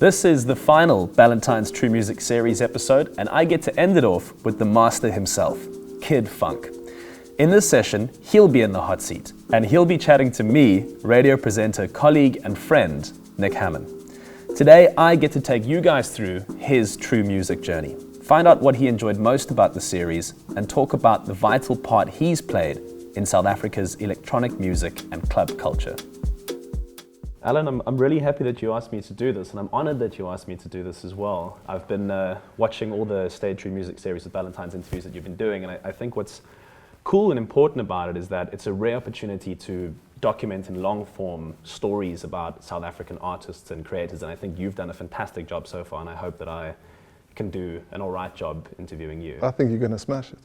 This is the final Ballantine's True Music Series episode, and I get to end it off with the master himself, Kid Fonque. In this session, he'll be in the hot seat, and he'll be chatting to me, radio presenter, colleague, and friend, Nick Hamman. Today, I get to take you guys through his true music journey, find out what he enjoyed most about the series, and talk about the vital part he's played in South Africa's electronic music and club culture. Alan, I'm really happy that you asked me to do this, and I'm honored that you asked me to do this as well. I've been watching all the Stay True Music series with Ballantine's interviews that you've been doing, and I think what's cool and important about it is that it's a rare opportunity to document in long form stories about South African artists and creators, and I think you've done a fantastic job so far, and I hope that I can do an all right job interviewing you. I think you're going to smash it.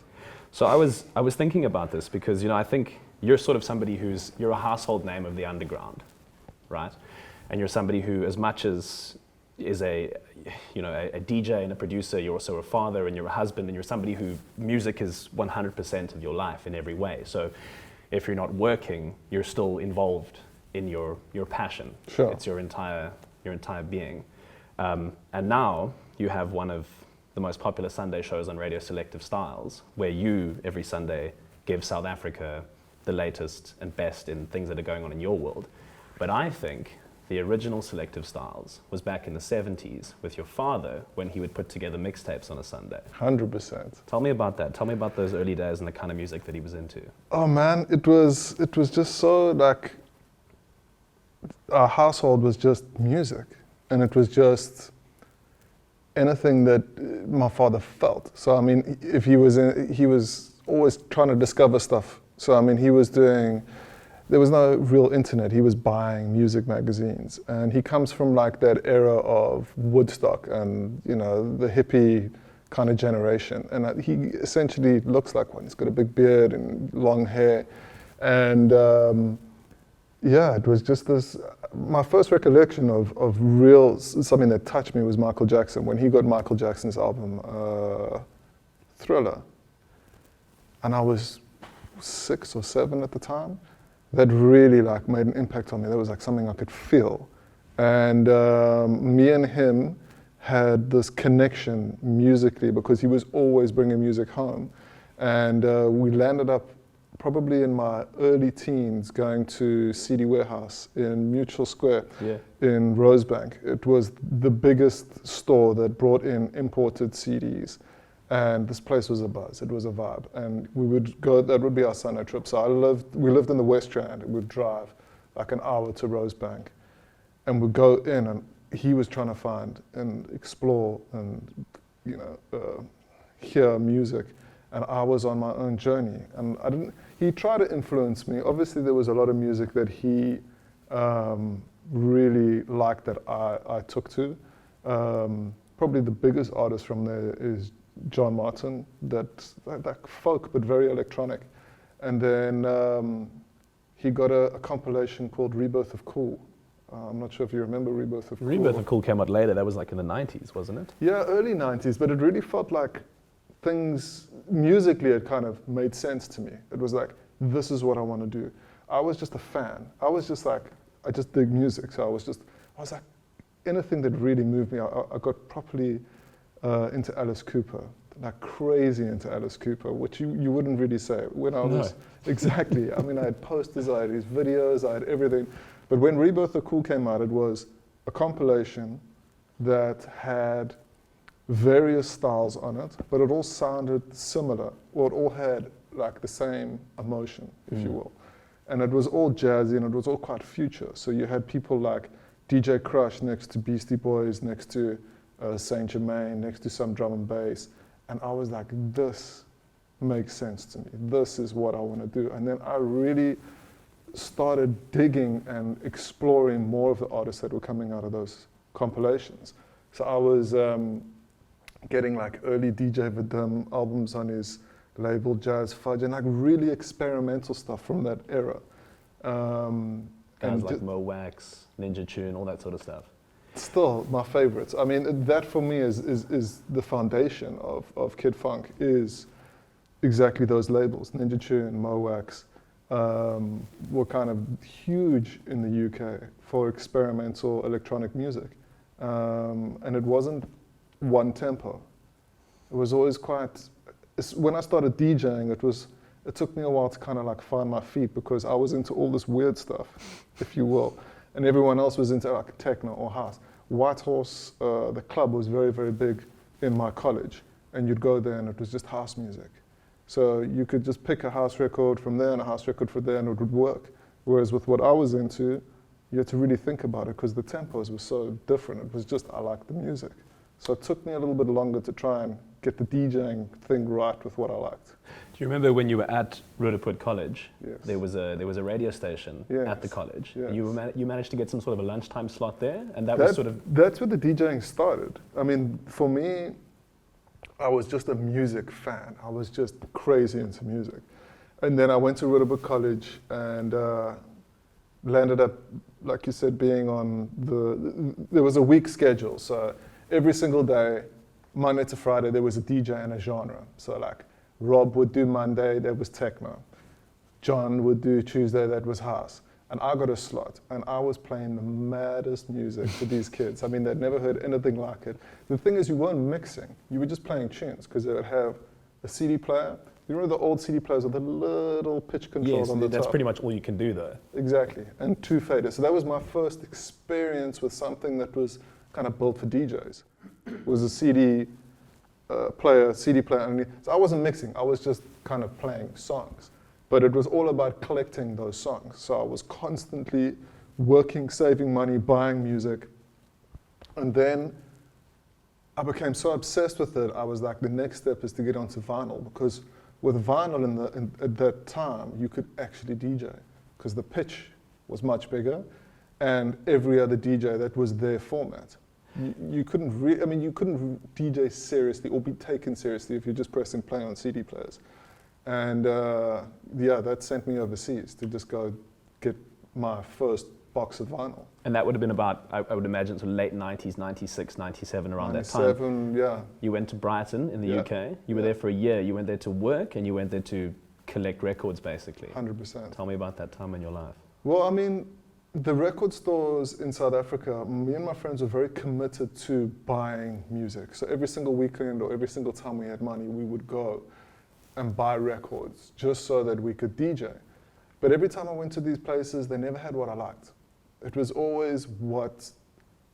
So I was thinking about this because, I think you're sort of somebody you're a household name of the underground, right? And you're somebody who, as much as is a DJ and a producer, you're also a father and you're a husband, and you're somebody who music is 100% of your life in every way. So if you're not working, you're still involved in your passion. Sure. It's your entire being. And now you have one of the most popular Sunday shows on Radio Selective Styles, where you, every Sunday, give South Africa the latest and best in things that are going on in your world. But I think the original Selective Styles was back in the 70s with your father when he would put together mixtapes on a Sunday. 100%. Tell me about that. Tell me about those early days and the kind of music that he was into. Oh man, it was just so like, our household was just music, and it was just anything that my father felt. So I mean, if he was always trying to discover stuff. So I mean, there was no real internet. He was buying music magazines, and he comes from like that era of Woodstock and the hippie kind of generation. And he essentially looks like one. He's got a big beard and long hair, and it was just this. My first recollection of real something that touched me was Michael Jackson when he got Michael Jackson's album Thriller, and I was 6 or 7 at the time. That really like made an impact on me. That was like something I could feel. And me and him had this connection musically because he was always bringing music home. And we landed up probably in my early teens going to CD Warehouse in Mutual Square in Rosebank. It was the biggest store that brought in imported CDs. And this place was a buzz, it was a vibe. And we would go, that would be our Sunday trip. So we lived in the West Rand, and we'd drive like an hour to Rosebank. And we'd go in, and he was trying to find and explore and, hear music. And I was on my own journey. And he tried to influence me. Obviously there was a lot of music that he really liked that I took to. Probably the biggest artist from there is John Martin, that's like folk but very electronic. And then he got a compilation called Rebirth of Cool. I'm not sure if you remember Rebirth of Cool. Rebirth of Cool came out later. That was like in the 90s, wasn't it? Yeah, early 90s, but it really felt like things musically it kind of made sense to me. It was like, this is what I want to do. I was just a fan. I was just like, I just dig music. So I was like, anything that really moved me. I got properly into Alice Cooper, like crazy into Alice Cooper, which you wouldn't really say. When I was, exactly, I mean, I had posters, I had his videos, I had everything. But when Rebirth of Cool came out, it was a compilation that had various styles on it, but it all sounded similar, or it all had like the same emotion, if you will. And it was all jazzy, and it was all quite future. So you had people like DJ Crush next to Beastie Boys, next to Saint Germain, next to some drum and bass. And I was like, this makes sense to me. This is what I want to do. And then I really started digging and exploring more of the artists that were coming out of those compilations. So I was getting like early DJ Vadim albums on his label Jazz Fudge, and like really experimental stuff from that era. Guys like Mo Wax, Ninja Tune, all that sort of stuff. Still my favorites. I mean, that for me is the foundation of Kid Fonque, is exactly those labels. Ninja Tune, Mo Wax were kind of huge in the UK for experimental electronic music. And it wasn't one tempo. It was always when I started DJing, it took me a while to kind of like find my feet, because I was into all this weird stuff, if you will, and everyone else was into like techno or house. White Horse, the club, was very, very big in my college, and you'd go there and it was just house music. So you could just pick a house record from there and a house record from there, and it would work. Whereas with what I was into, you had to really think about it, because the tempos were so different. It was just, I liked the music. So it took me a little bit longer to try and get the DJing thing right with what I liked. Do you remember when you were at Roodepoort College? Yes. There was a radio station at the college. Yes. You managed to get some sort of a lunchtime slot there, and that's where the DJing started. I mean, for me, I was just a music fan. I was just crazy into music. And then I went to Roodepoort College and landed up, like you said, being on there was a week schedule. So every single day, Monday to Friday, there was a DJ and a genre. So like Rob would do Monday, that was techno. John would do Tuesday, that was house. And I got a slot, and I was playing the maddest music to these kids. I mean, they'd never heard anything like it. The thing is, you weren't mixing. You were just playing tunes, because they would have a CD player. You remember the old CD players with the little pitch controls on the top? Yes, that's pretty much all you can do, though. Exactly, and 2 faders. So that was my first experience with something that was kind of built for DJs. It was a CD player underneath. So I wasn't mixing, I was just kind of playing songs. But it was all about collecting those songs. So I was constantly working, saving money, buying music. And then I became so obsessed with it, I was like, the next step is to get onto vinyl, because with vinyl at that time, you could actually DJ, because the pitch was much bigger, and every other DJ, that was their format. You couldn't DJ seriously or be taken seriously if you're just pressing play on CD players. And that sent me overseas to just go get my first box of vinyl. And that would have been about, I would imagine, sort of late 90s, 96, 97, around 97, that time. Yeah. You went to Brighton in the UK. You were there for a year. You went there to work, and you went there to collect records, basically. 100%. Tell me about that time in your life. Well, I mean, the record stores in South Africa, me and my friends were very committed to buying music. So every single weekend or every single time we had money, we would go and buy records just so that we could DJ. But every time I went to these places, they never had what I liked. It was always what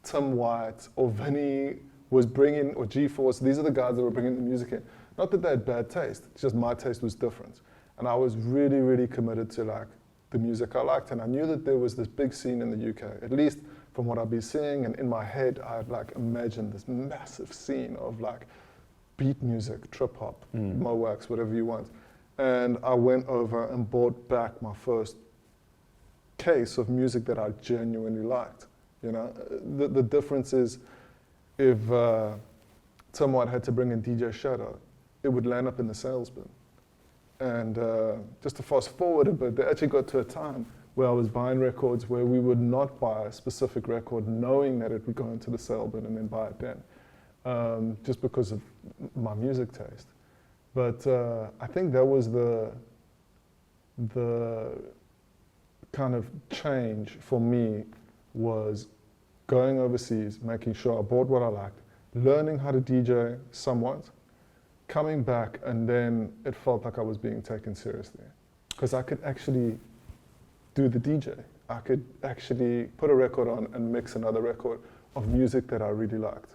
Tim White or Vinny was bringing, or G-Force. These are the guys that were bringing the music in. Not that they had bad taste, it's just my taste was different. And I was really, really committed to like the music I liked. And I knew that there was this big scene in the UK, at least from what I'd be seeing. And in my head, I'd like imagined this massive scene of like beat music, trip hop, Mowax, whatever you want. And I went over and bought back my first case of music that I genuinely liked. You know, the difference is if Tim White had to bring in DJ Shadow, it would land up in the sales bin. And just to fast forward a bit, they actually got to a time where I was buying records where we would not buy a specific record knowing that it would go into the sale bin and then buy it then, just because of my music taste. But I think that was the kind of change for me, was going overseas, making sure I bought what I liked, learning how to DJ somewhat, coming back, and then it felt like I was being taken seriously. Because I could actually do the DJ. I could actually put a record on and mix another record of music that I really liked.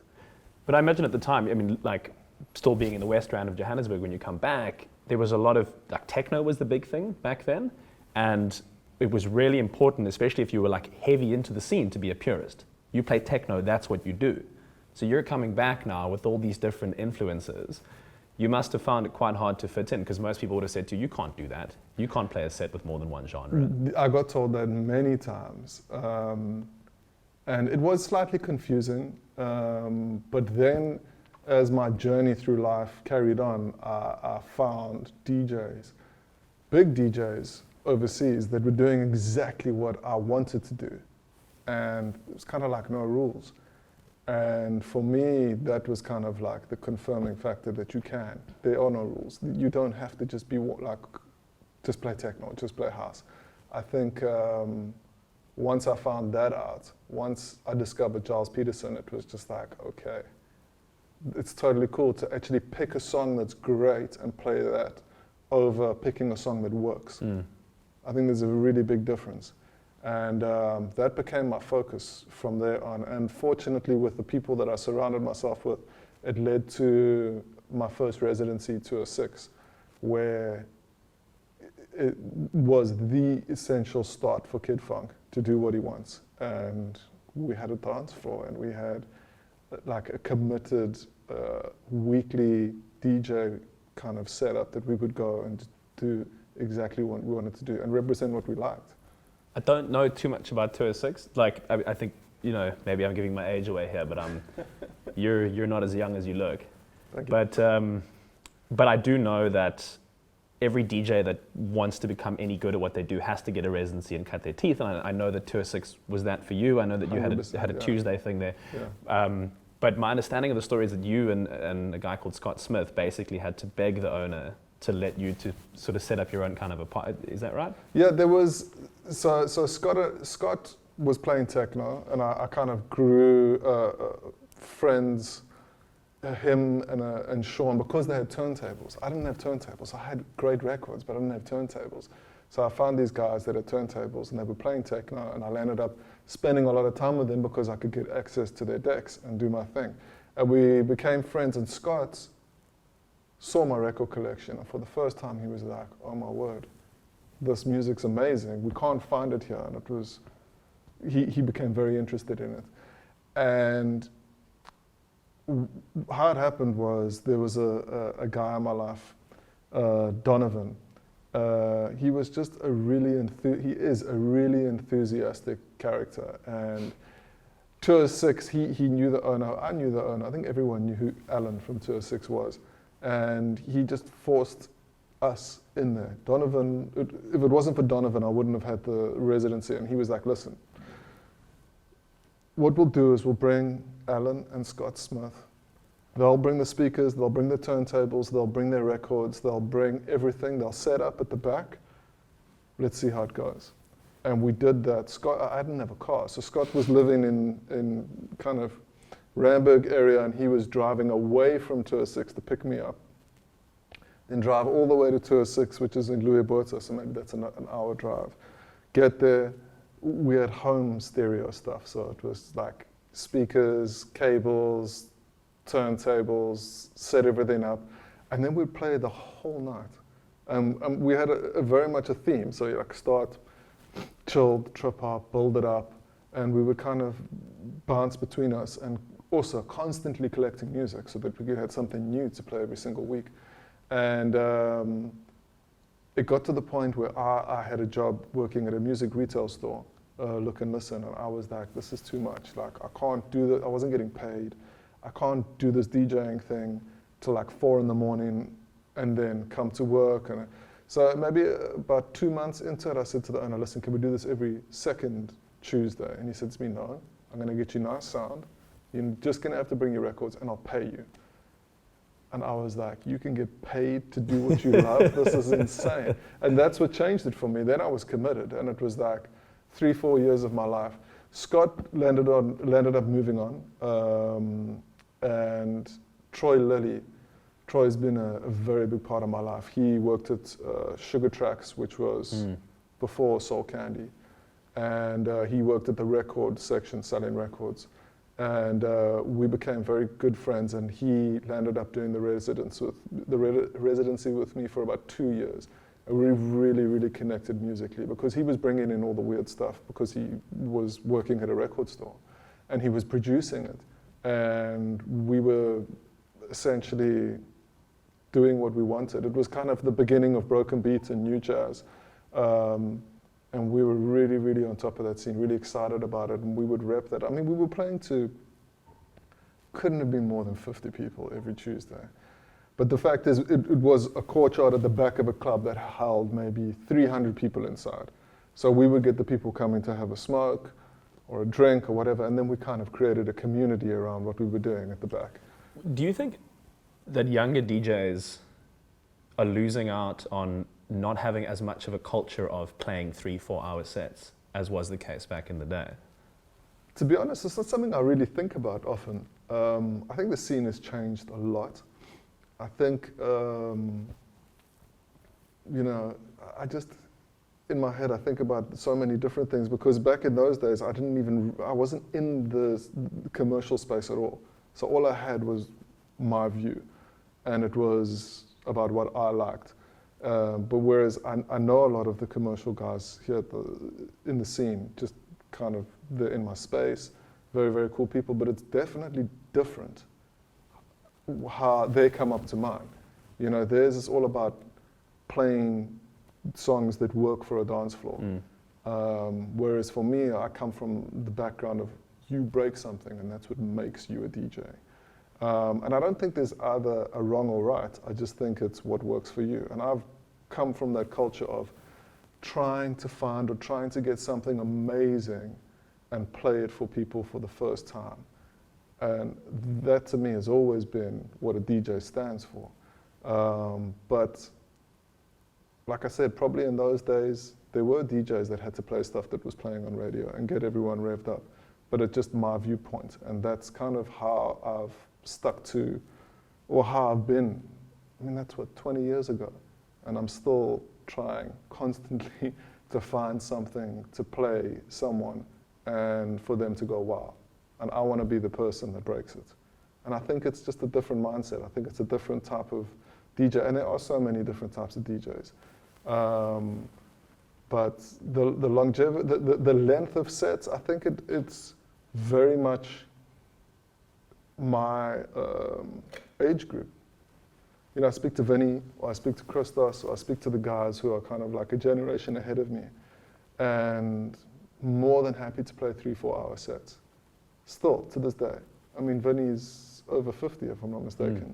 But I imagine at the time, I mean, like, still being in the West Rand of Johannesburg, when you come back, there was a lot of, like, techno was the big thing back then, and it was really important, especially if you were like heavy into the scene, to be a purist. You play techno, that's what you do. So you're coming back now with all these different influences. You must have found it quite hard to fit in, because most people would have said to you, you can't do that. You can't play a set with more than one genre. I got told that many times. And it was slightly confusing. But then, as my journey through life carried on, I found DJs, big DJs overseas, that were doing exactly what I wanted to do. And it was kind of like no rules. And for me, that was kind of like the confirming factor that you can. There are no rules. You don't have to just be like, just play techno, just play house. I think once I found that out, once I discovered Giles Peterson, it was just like, okay, it's totally cool to actually pick a song that's great and play that over picking a song that works. I think there's a really big difference. And that became my focus from there on. And fortunately, with the people that I surrounded myself with, it led to my first residency, 206, where it was the essential start for Kid Fonque to do what he wants. And we had a dance floor, and we had like a committed weekly DJ kind of setup that we would go and do exactly what we wanted to do and represent what we liked. I don't know too much about 206. Like, I think, you know, maybe I'm giving my age away here, but you're not as young as you look. Thank you. But I do know that every DJ that wants to become any good at what they do has to get a residency and cut their teeth. And I know that 206 was that for you. I know that you had a Tuesday thing there. Yeah. But my understanding of the story is that you and a guy called Scott Smith basically had to beg the owner to let you to sort of set up your own kind of a party. Is that right? Yeah, there was, so Scott was playing techno, and I kind of grew friends, him and Sean, because they had turntables. I didn't have turntables. I had great records, but I didn't have turntables. So I found these guys that had turntables, and they were playing techno, and I ended up spending a lot of time with them because I could get access to their decks and do my thing. And we became friends, and Scott saw my record collection, and for the first time he was like, oh my word, this music's amazing. We can't find it here. And it was, he became very interested in it. And how it happened was there was a guy in my life, Donovan. He was just he is a really enthusiastic character. And 206, he knew the owner, I knew the owner. I think everyone knew who Alan from 206 was. And he just forced us in there. Donovan, if it wasn't for Donovan, I wouldn't have had the residency. And he was like, listen, what we'll do is we'll bring Alan and Scott Smith. They'll bring the speakers, they'll bring the turntables, they'll bring their records, they'll bring everything, they'll set up at the back. Let's see how it goes. And we did that. Scott, I didn't have a car, so Scott was living in kind of Randburg area, and he was driving away from 206 to pick me up. Then drive all the way to 206, which is in Louisburg, so maybe that's an hour drive. Get there, we had home stereo stuff, so it was like speakers, cables, turntables, set everything up, and then we'd play the whole night. We had a very much a theme, so you like start chilled, trip hop, build it up, and we would kind of bounce between us, and also constantly collecting music so that we had something new to play every single week. And it got to the point where I had a job working at a music retail store, Look and Listen, and I was like, this is too much. Like, I can't do that. I wasn't getting paid. I can't do this DJing thing till like 4 in the morning and then come to work. And so maybe about 2 months into it, I said to the owner, listen, can we do this every second Tuesday? And he said to me, no, I'm going to get you nice sound. You're just going to have to bring your records and I'll pay you. And I was like, you can get paid to do what you love? This is insane. And that's what changed it for me. Then I was committed, and it was like 3-4 years of my life. Scott landed up moving on. And Troy Lilly, Troy's been a very big part of my life. He worked at Sugar Tracks, which was before Soul Candy. And he worked at the record section, selling records. And we became very good friends, and he landed up doing the residency with me for about 2 years. And we really, really connected musically because he was bringing in all the weird stuff because he was working at a record store and he was producing it. And we were essentially doing what we wanted. It was kind of the beginning of broken beats and new jazz. And we were really, really on top of that scene, really excited about it, and we would rep that. I mean, we were playing to, couldn't have been more than 50 people every Tuesday. But the fact is, it was a courtyard at the back of a club that held maybe 300 people inside. So we would get the people coming to have a smoke or a drink or whatever, and then we kind of created a community around what we were doing at the back. Do you think that younger DJs are losing out on not having as much of a culture of playing 3-4 hour sets? as was the case back in the day? To be honest, it's not something I really think about often. I think the scene has changed a lot. I think, I just, in my head, I think about so many different things, because back in those days, I wasn't in the commercial space at all. So all I had was my view, and it was about what I liked. But whereas I know a lot of the commercial guys here in the scene, just kind of they're in my space, very, very cool people, but it's definitely different how they come up to mine. Theirs is all about playing songs that work for a dance floor. Whereas for me, I come from the background of you break something and that's what makes you a DJ. And I don't think there's either a wrong or right. I just think it's what works for you. And I've come from that culture of trying to find or trying to get something amazing and play it for people for the first time. And that to me has always been what a DJ stands for. But like I said, probably in those days, there were DJs that had to play stuff that was playing on radio and get everyone revved up. But it's just my viewpoint. And that's kind of how I've stuck to, or how I've been. I mean, that's what, 20 years ago. And I'm still trying constantly to find something to play someone and for them to go, wow. And I want to be the person that breaks it. And I think it's just a different mindset. I think it's a different type of DJ. And there are so many different types of DJs. But the longevity, the length of sets, I think it's very much my age group. I speak to Vinny, or I speak to Christos, or I speak to the guys who are kind of like a generation ahead of me, and more than happy to play 3-4 hour sets. Still, to this day. I mean, Vinny's over 50, if I'm not mistaken.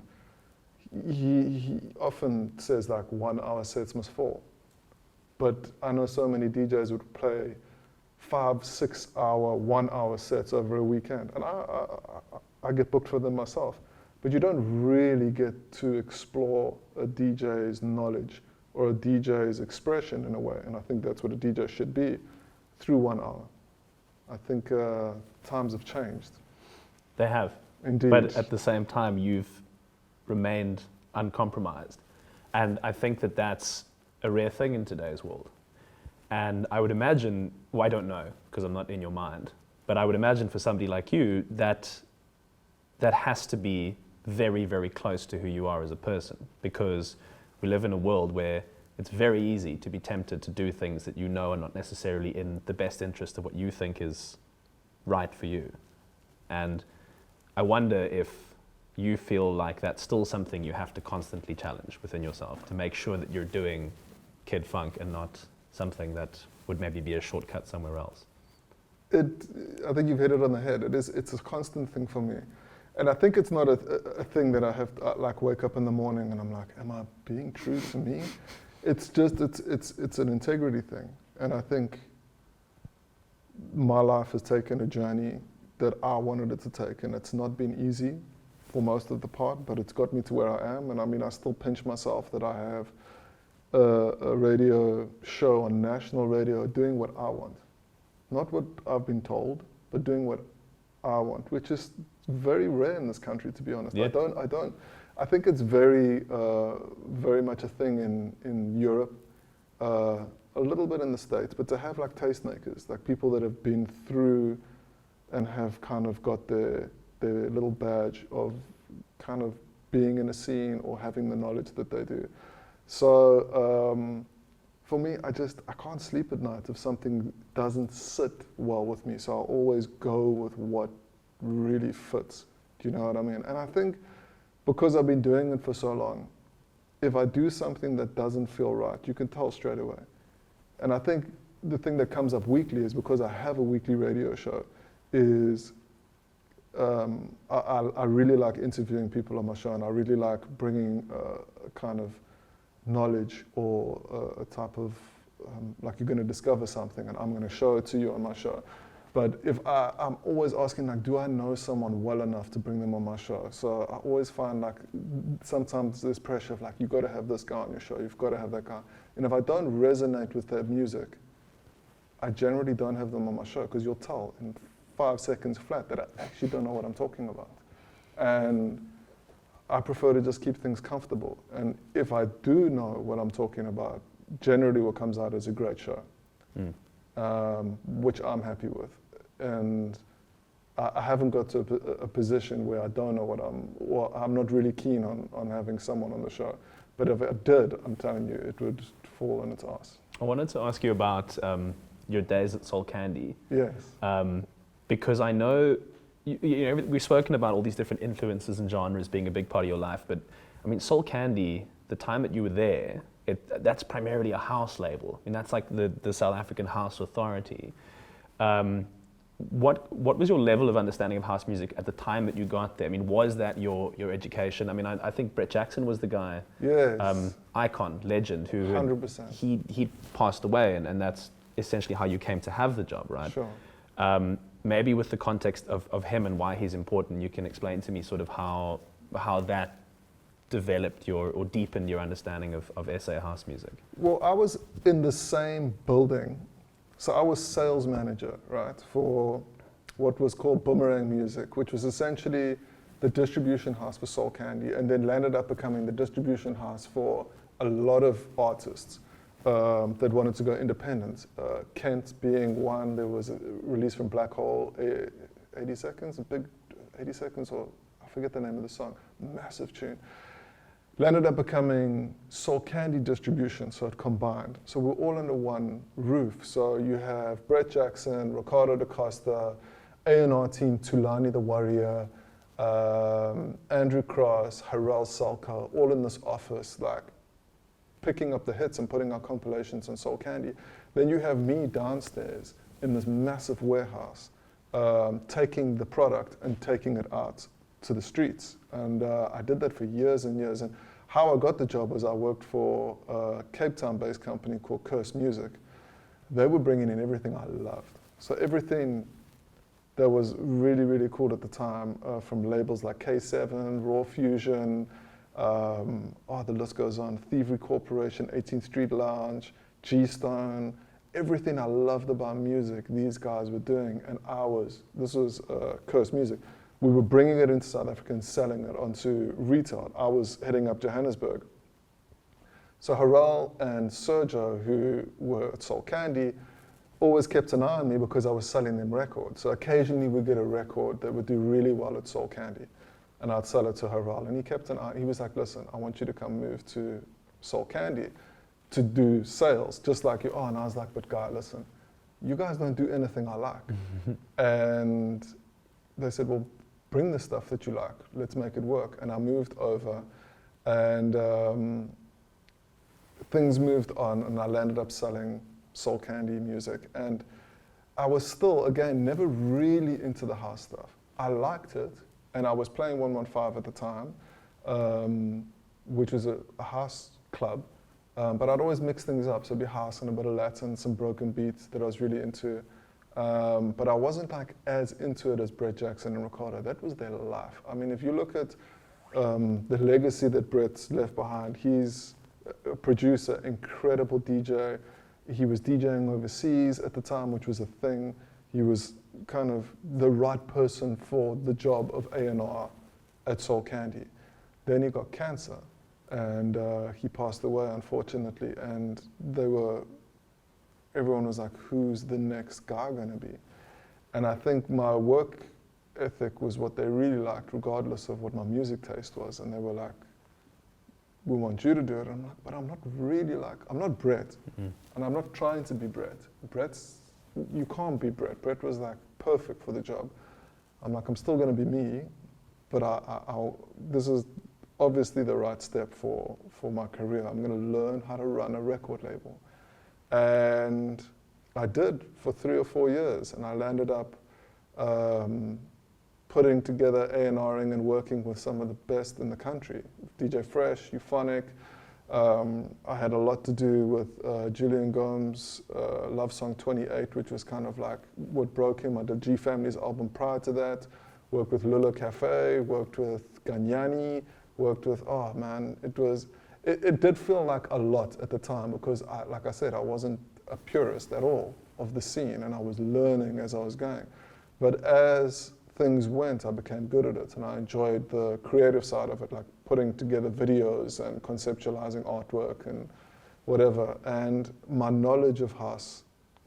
He often says like 1 hour sets must fall. But I know so many DJs would play 5-6 hour, 1 hour sets over a weekend. And I get booked for them myself. But you don't really get to explore a DJ's knowledge or a DJ's expression in a way. And I think that's what a DJ should be through 1 hour. I think times have changed. They have. Indeed. But at the same time, you've remained uncompromised. And I think that that's a rare thing in today's world. And I would imagine, well, I don't know, because I'm not in your mind, but I would imagine for somebody like you, that has to be very, very close to who you are as a person, because we live in a world where it's very easy to be tempted to do things that you know are not necessarily in the best interest of what you think is right for you. And I wonder if you feel like that's still something you have to constantly challenge within yourself to make sure that you're doing Kid Fonque and not something that would maybe be a shortcut somewhere else. I think you've hit it on the head. It's a constant thing for me. And I think it's not a thing that I have to like wake up in the morning and I'm like, am I being true to me? It's just, it's an integrity thing. And I think my life has taken a journey that I wanted it to take, and it's not been easy for most of the part, but it's got me to where I am. And I mean, I still pinch myself that I have a radio show on national radio doing what I want. Not what I've been told, but doing what I want, which is very rare in this country, to be honest. Yeah. I think it's very much a thing in Europe, a little bit in the States, but to have like tastemakers, like people that have been through and have kind of got their little badge of kind of being in a scene or having the knowledge that they do. So for me, I can't sleep at night if something doesn't sit well with me. So I'll always go with what really fits. Do you know what I mean? And I think because I've been doing it for so long, if I do something that doesn't feel right, you can tell straight away. And I think the thing that comes up weekly is because I have a weekly radio show is I really like interviewing people on my show, and I really like bringing a kind of knowledge or a type of, like you're going to discover something and I'm going to show it to you on my show. But if I'm always asking, like, do I know someone well enough to bring them on my show? So I always find like sometimes there's pressure of like, you've got to have this guy on your show, you've got to have that guy. And if I don't resonate with their music, I generally don't have them on my show because you'll tell in 5 seconds flat that I actually don't know what I'm talking about. And I prefer to just keep things comfortable. And if I do know what I'm talking about, generally what comes out is a great show, which I'm happy with. And I haven't got to a position where I don't know what I'm not really keen on having someone on the show. But if I did, I'm telling you, it would fall on its ass. I wanted to ask you about your days at Soul Candy. Yes. Because I know, you know, we've spoken about all these different influences and genres being a big part of your life, but I mean, Soul Candy, the time that you were there, that's primarily a house label. I mean, that's like the South African house authority. What was your level of understanding of house music at the time that you got there? I mean, was that your education? I mean, I think Brett Jackson was the guy, Yes. icon, legend, who 100%. he passed away, and that's essentially how you came to have the job, right? Sure. Maybe with the context of him and why he's important, you can explain to me sort of how that developed or deepened your understanding of SA house music. Well, I was in the same building. So I was sales manager, right, for what was called Boomerang Music, which was essentially the distribution house for Soul Candy, and then landed up becoming the distribution house for a lot of artists that wanted to go independent. Kent being one. There was a release from Black Hole, 80 Seconds, a big 80 Seconds, or I forget the name of the song, massive tune. Landed up becoming Soul Candy distribution, so it combined. So we're all under one roof. So you have Brett Jackson, Ricardo da Costa, A&R team, Tulani the Warrior, Andrew Cross, Harel Salka, all in this office, like picking up the hits and putting our compilations on Soul Candy. Then you have me downstairs in this massive warehouse, taking the product and taking it out to the streets. And I did that for years and years. And how I got the job was I worked for a Cape Town-based company called Curse Music. They were bringing in everything I loved. So everything that was really, really cool at the time, from labels like K7, Raw Fusion, the list goes on, Thievery Corporation, 18th Street Lounge, G-Stone, everything I loved about music, these guys were doing. And this was Curse Music. We were bringing it into South Africa and selling it onto retail. I was heading up Johannesburg. So Harel and Sergio, who were at Soul Candy, always kept an eye on me because I was selling them records. So occasionally we'd get a record that would do really well at Soul Candy, and I'd sell it to Harel. And he kept an eye. He was like, listen, I want you to come move to Soul Candy to do sales, just like you are. And I was like, but guy, listen, you guys don't do anything I like. And they said, well, bring the stuff that you like, let's make it work. And I moved over, and things moved on, and I landed up selling Soul Candy music. And I was still, again, never really into the house stuff. I liked it, and I was playing 115 at the time, which was a house club, but I'd always mix things up, so it'd be house and a bit of Latin, some broken beats that I was really into. But I wasn't like as into it as Brett Jackson and Ricardo. That was their life. I mean, if you look at the legacy that Brett's left behind, he's a producer, incredible DJ. He was DJing overseas at the time, which was a thing. He was kind of the right person for the job of A&R at Soul Candy. Then he got cancer, and he passed away, unfortunately. And everyone was like, who's the next guy going to be? And I think my work ethic was what they really liked, regardless of what my music taste was. And they were like, we want you to do it. And I'm like, but I'm not really I'm not Brett. And I'm not trying to be Brett. You can't be Brett. Brett was like perfect for the job. I'm like, I'm still going to be me, but this is obviously the right step for my career. I'm going to learn how to run a record label. And I did for 3 or 4 years, and I landed up putting together A&Ring and working with some of the best in the country. DJ Fresh, Euphonic. I had a lot to do with Julian Gomes' Love Song 28, which was kind of like what broke him. I did G Family's album prior to that, worked with Lula Cafe, worked with Ganyani, worked with, it did feel like a lot at the time because, like I said, I wasn't a purist at all of the scene, and I was learning as I was going. But as things went, I became good at it, and I enjoyed the creative side of it, like putting together videos and conceptualizing artwork and whatever. And my knowledge of house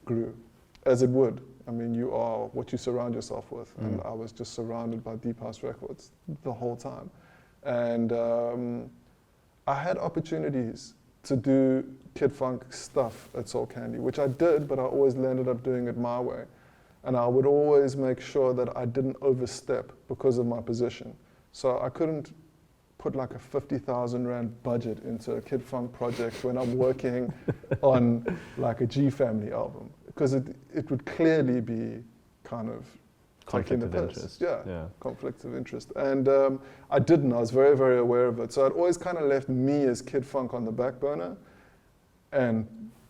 grew, as it would. I mean, you are what you surround yourself with, and I was just surrounded by deep house records the whole time. And I had opportunities to do Kid Fonque stuff at Soul Candy, which I did, but I always ended up doing it my way. And I would always make sure that I didn't overstep because of my position. So I couldn't put like a 50,000 Rand budget into a Kid Fonque project when I'm working on like a G Family album, because it would clearly be kind of Conflict of interest. Yeah, conflict of interest. And I didn't, I was very, very aware of it. So it always kind of left me as Kid Fonque on the back burner and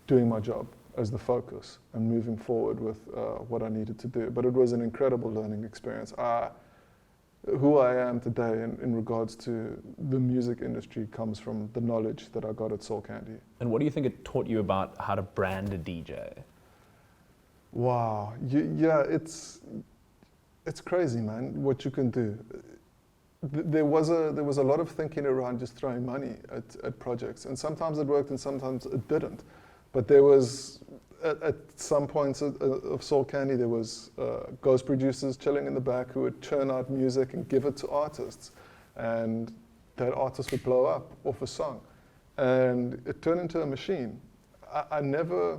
doing my job as the focus and moving forward with what I needed to do. But it was an incredible learning experience. Who I am today in regards to the music industry comes from the knowledge that I got at Soul Candy. And what do you think it taught you about how to brand a DJ? Wow, yeah, it's crazy, man, what you can do. There was a lot of thinking around just throwing money at projects, and sometimes it worked and sometimes it didn't. But there was, at some points of Soul Candy, there was ghost producers chilling in the back who would churn out music and give it to artists. And that artist would blow up off a song. And it turned into a machine. I never,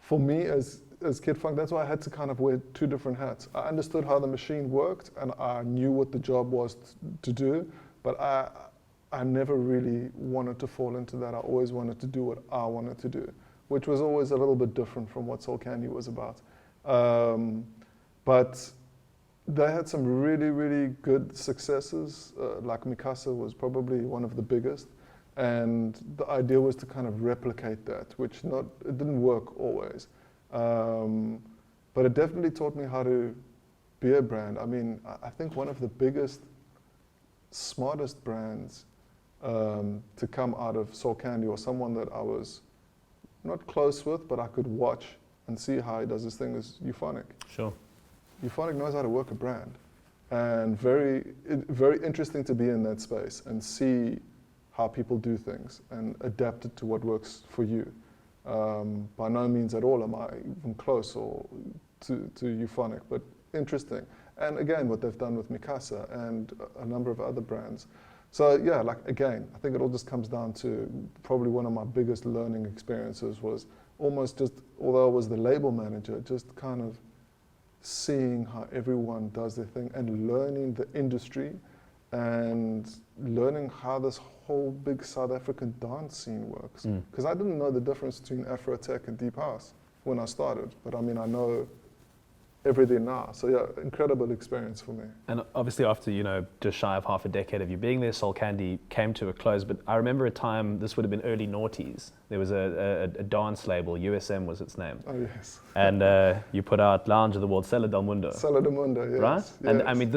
for me as Kid Fonque, that's why I had to kind of wear two different hats. I understood how the machine worked and I knew what the job was to do, but I never really wanted to fall into that. I always wanted to do what I wanted to do, which was always a little bit different from what Soul Candy was about. But they had some really, really good successes. Like Mikasa was probably one of the biggest. And the idea was to kind of replicate that, which it didn't work always. But it definitely taught me how to be a brand. I mean, I think one of the biggest, smartest brands to come out of Soul Candy, or someone that I was not close with, but I could watch and see how he does this thing, is Euphonic. Sure. Euphonic knows how to work a brand. And very interesting to be in that space and see how people do things and adapt it to what works for you. By no means at all am I even close to Euphonic, but interesting. And again, what they've done with Mikasa and a number of other brands. So yeah, like again, I think it all just comes down to probably one of my biggest learning experiences was almost just, although I was the label manager, just kind of seeing how everyone does their thing and learning the industry and learning how this whole big South African dance scene works. Because I didn't know the difference between Afro Tech and Deep House when I started, but I mean, I know everything now. So yeah, incredible experience for me. And obviously after, just shy of half a decade of you being there, Soul Candy came to a close. But I remember a time, this would have been early noughties. There was a dance label, USM was its name. Oh yes. And you put out Lounge of the World, Sella del Mundo. Sella del Mundo, yes. Right? Yes. And I mean,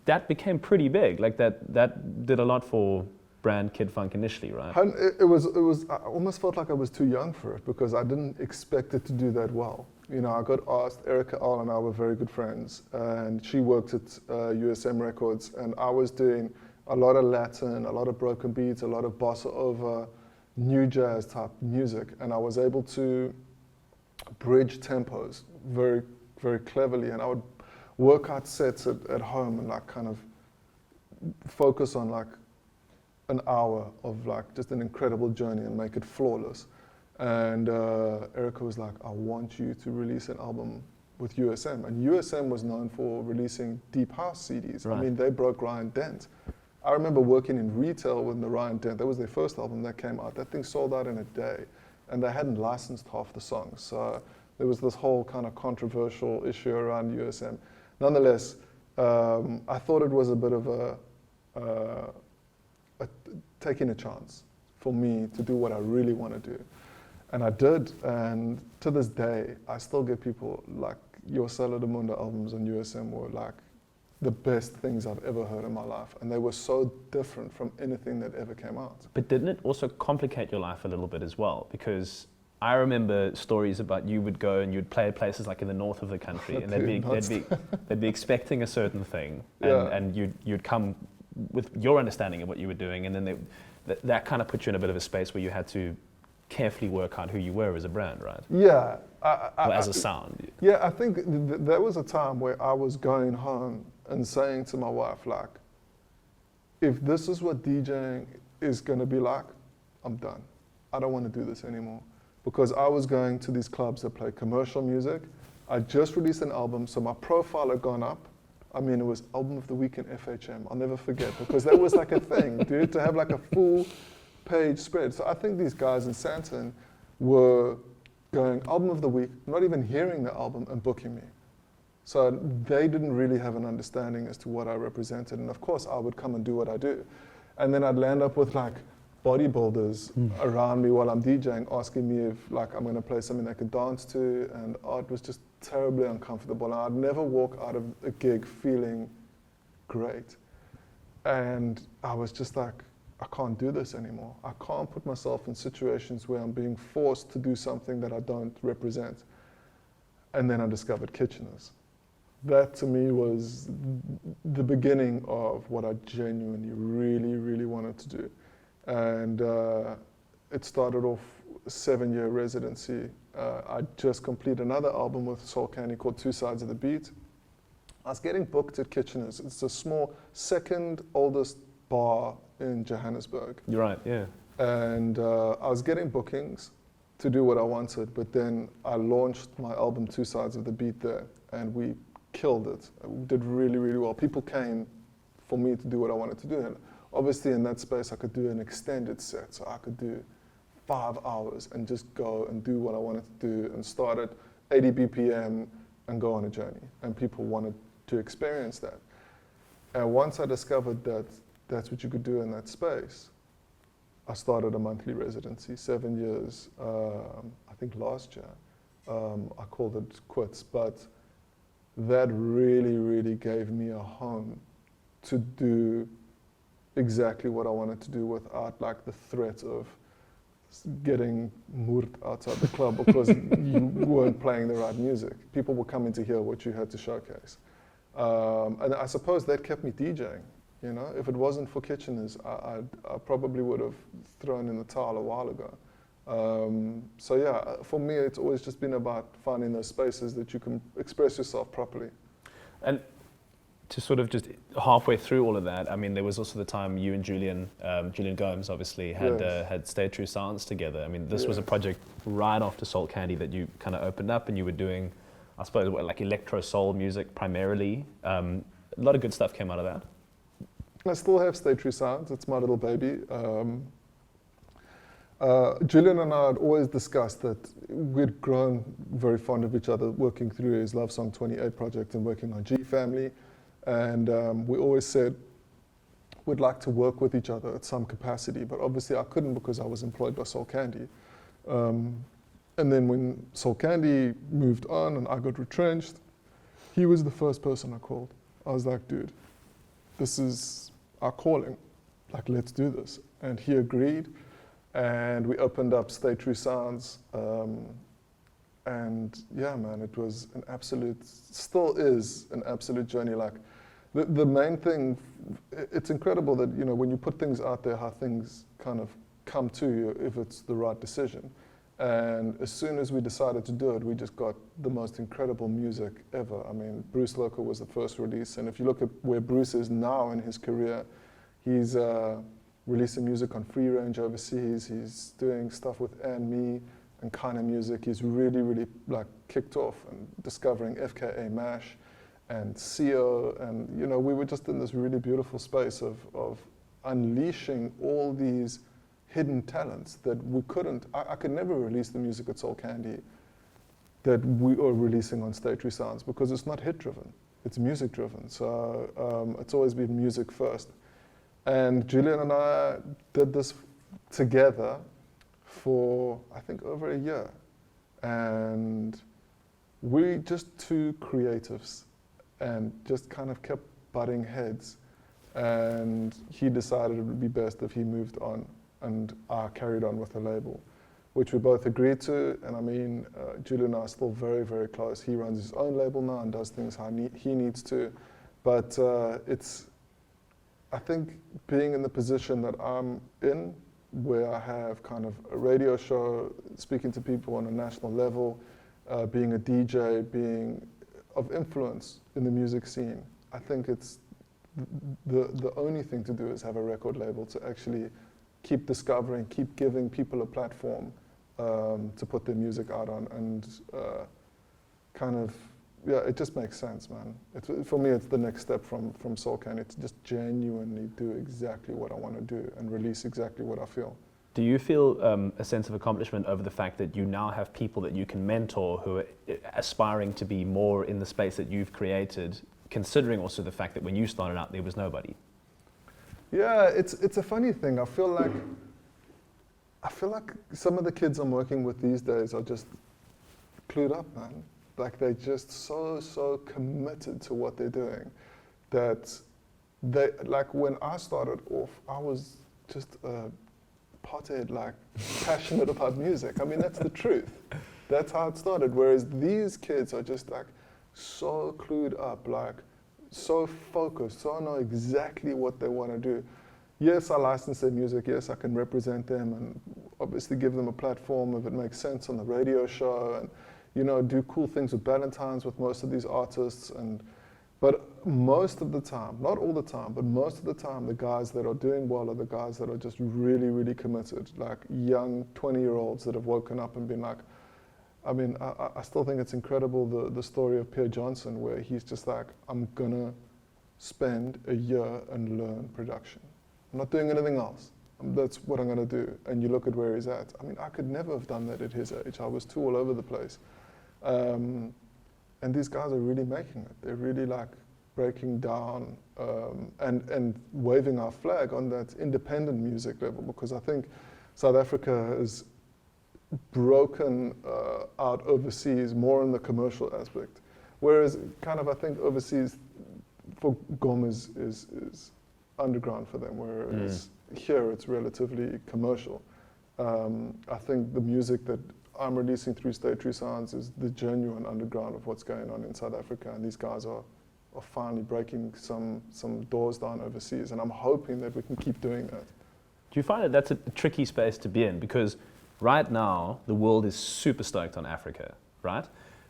that became pretty big. Like that did a lot for brand Kid Fonque initially, right? And it was, I almost felt like I was too young for it because I didn't expect it to do that well. I got asked, Erica Al and I were very good friends, and she worked at USM Records, and I was doing a lot of Latin, a lot of broken beats, a lot of bossa nova, new jazz type music, and I was able to bridge tempos very, very cleverly, and I would work out sets at home and like kind of focus on like an hour of like just an incredible journey and make it flawless. And Erica was like, I want you to release an album with USM. And USM was known for releasing deep house CDs. Right. I mean, they broke Ryan Dent. I remember working in retail with the Ryan Dent. That was their first album that came out. That thing sold out in a day. And they hadn't licensed half the songs. So there was this whole kind of controversial issue around USM. Nonetheless, I thought it was a bit of taking a chance for me to do what I really want to do. And I did, and to this day, I still get people like your Sella del Mundo albums on USM were like the best things I've ever heard in my life, and they were so different from anything that ever came out. But didn't it also complicate your life a little bit as well? Because I remember stories about you would go and you'd play at places like in the north of the country, and they'd be expecting a certain thing, and you'd come with your understanding of what you were doing, and then that kind of put you in a bit of a space where you had to carefully work out who you were as a brand, right? Yeah. As a sound. Yeah, I think there was a time where I was going home and saying to my wife, like, if this is what DJing is going to be like, I'm done. I don't want to do this anymore. Because I was going to these clubs that play commercial music. I just released an album, so my profile had gone up. I mean, it was album of the week in FHM. I'll never forget, because that was like a thing, dude, to have like a full page spread. So I think these guys in Santon were going album of the week, not even hearing the album, and booking me. So they didn't really have an understanding as to what I represented. And of course, I would come and do what I do. And then I'd land up with like bodybuilders around me while I'm DJing, asking me if like I'm gonna play something they could dance to, and it was just terribly uncomfortable. And I'd never walk out of a gig feeling great. And I was just like, I can't do this anymore. I can't put myself in situations where I'm being forced to do something that I don't represent. And then I discovered Kitcheners. That to me was the beginning of what I genuinely, really, really wanted to do. And it started off a 7-year residency. I just completed another album with Soul Candy called Two Sides of the Beat. I was getting booked at Kitcheners. It's a small, second oldest bar in Johannesburg. You're right, yeah. And I was getting bookings to do what I wanted, but then I launched my album Two Sides of the Beat there, and we killed it. We did really, really well. People came for me to do what I wanted to do. And obviously in that space I could do an extended set, so I could do 5 hours and just go and do what I wanted to do, and start at 80 BPM and go on a journey. And people wanted to experience that. And once I discovered that that's what you could do in that space, I started a monthly residency, 7 years, I think last year. I called it quits, but that really, really gave me a home to do exactly what I wanted to do without like the threat of getting moord outside the club because you weren't playing the right music. People were coming to hear what you had to showcase. And I suppose that kept me DJing. You know, if it wasn't for Kitcheners, I probably would have thrown in the towel a while ago. So yeah, for me, it's always just been about finding those spaces that you can express yourself properly. And to sort of just halfway through all of that, I mean, there was also the time you and Julian Gomes obviously had Stay True Sounds together. I mean, this was a project right after Soul Candy that you kind of opened up, and you were doing, I suppose, like electro soul music primarily. A lot of good stuff came out of that. I still have Stay True Sounds. It's my little baby. Julian and I had always discussed that we'd grown very fond of each other, working through his Love Song 28 project and working on G Family. And we always said we'd like to work with each other at some capacity, but obviously I couldn't because I was employed by Soul Candy. And then when Soul Candy moved on and I got retrenched, he was the first person I called. I was like, dude, this is our calling, like let's do this. And he agreed, and we opened up Stay True Sounds. And yeah, man, it was an absolute, still is an absolute journey. Like the main thing, it's incredible that, you know, when you put things out there, how things kind of come to you if it's the right decision. And as soon as we decided to do it, we just got the most incredible music ever. I mean, Bruce Loco was the first release, and if you look at where Bruce is now in his career, he's releasing music on Free Range overseas, he's doing stuff with And Me and kind of music. He's really, really like kicked off and discovering FKA Mash and CO, and you know, we were just in this really beautiful space of unleashing all these hidden talents that we couldn't, I could never release the music at Soul Candy that we are releasing on Stay True Sounds because it's not hit driven, it's music driven. So it's always been music first. And Julian and I did this together for, I think, over a year. And we just two creatives and just kind of kept butting heads, and he decided it would be best if he moved on, and I carried on with the label, which we both agreed to. And I mean, Julian and I are still very, very close. He runs his own label now and does things how he needs to. But I think being in the position that I'm in, where I have kind of a radio show, speaking to people on a national level, being a DJ, being of influence in the music scene, I think it's the only thing to do is have a record label to actually keep discovering, keep giving people a platform to put their music out on, and kind of, yeah, it just makes sense, man. For me, it's the next step from Soul Candy, to just genuinely do exactly what I want to do and release exactly what I feel. Do you feel a sense of accomplishment over the fact that you now have people that you can mentor who are aspiring to be more in the space that you've created, considering also the fact that when you started out, there was nobody? Yeah, it's a funny thing. I feel like some of the kids I'm working with these days are just clued up, man. Like, they're just so committed to what they're doing that they, like, when I started off, I was just a pothead, like, passionate about music. I mean, that's the truth. That's how it started. Whereas these kids are just like so clued up, like so focused, so I know exactly what they want to do. Yes, I license their music. Yes, I can represent them and obviously give them a platform if it makes sense on the radio show, and, you know, do cool things with Ballantines with most of these artists. But most of the time, not all the time, but most of the time, the guys that are doing well are the guys that are just really, really committed, like young 20-year-olds that have woken up and been like, I mean, I still think it's incredible, the story of Pierre Johnson, where he's just like, I'm gonna spend a year and learn production. I'm not doing anything else. That's what I'm gonna do. And you look at where he's at. I mean, I could never have done that at his age. I was too all over the place. And these guys are really making it. They're really like breaking down and waving our flag on that independent music level, because I think South Africa has broken out overseas more in the commercial aspect. Whereas kind of I think overseas for GOM is underground for them, whereas here it's relatively commercial. I think the music that I'm releasing through State True Sounds is the genuine underground of what's going on in South Africa, and these guys are finally breaking some doors down overseas, and I'm hoping that we can keep doing that. Do you find that that's a tricky space to be in? Because right now, the world is super stoked on Africa, right?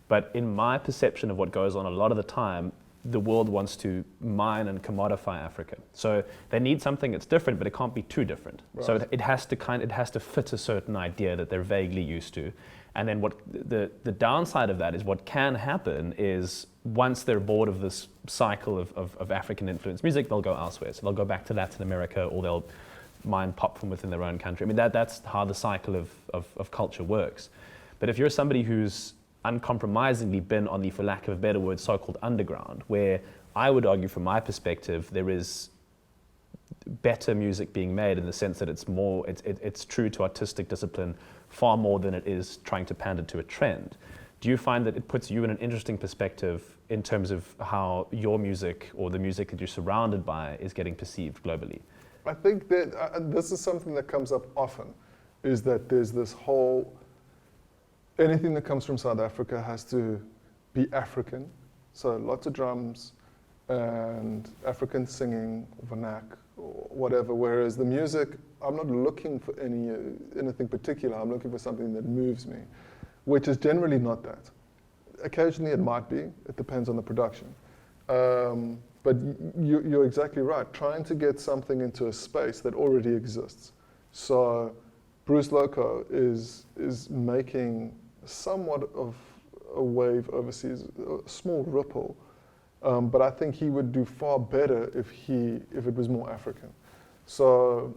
But in my perception of what goes on a lot of the time, the world wants to mine and commodify Africa. So they need something that's different, but it can't be too different. Right. So it has to fit a certain idea that they're vaguely used to. And then what the downside of that is, what can happen is once they're bored of this cycle of African influenced music, they'll go elsewhere. So they'll go back to Latin America, or they'll mine pop from within their own country. I mean, that's how the cycle of culture works. But if you're somebody who's uncompromisingly been on the, for lack of a better word, so-called underground, where I would argue from my perspective there is better music being made in the sense that it's true to artistic discipline far more than it is trying to pander to a trend. Do you find that it puts you in an interesting perspective in terms of how your music, or the music that you're surrounded by, is getting perceived globally? I think that this is something that comes up often, is that there's this whole, anything that comes from South Africa has to be African. So lots of drums and African singing, vernac, or whatever. Whereas the music, I'm not looking for anything particular. I'm looking for something that moves me, which is generally not that. Occasionally it might be. It depends on the production. But you're exactly right. Trying to get something into a space that already exists. So Bruce Loco is making somewhat of a wave overseas, a small ripple, but I think he would do far better if it was more African. So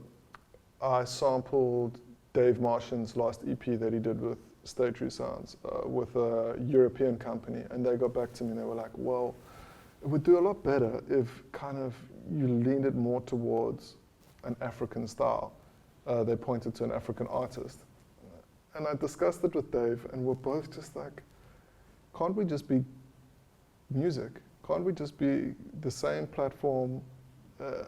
I sampled Dave Marshan's last EP that he did with State True Sounds with a European company, and they got back to me and they were like, well, it would do a lot better if kind of you leaned it more towards an African style. They pointed to an African artist. And I discussed it with Dave, and we're both just like, can't we just be music? can't we just be the same platform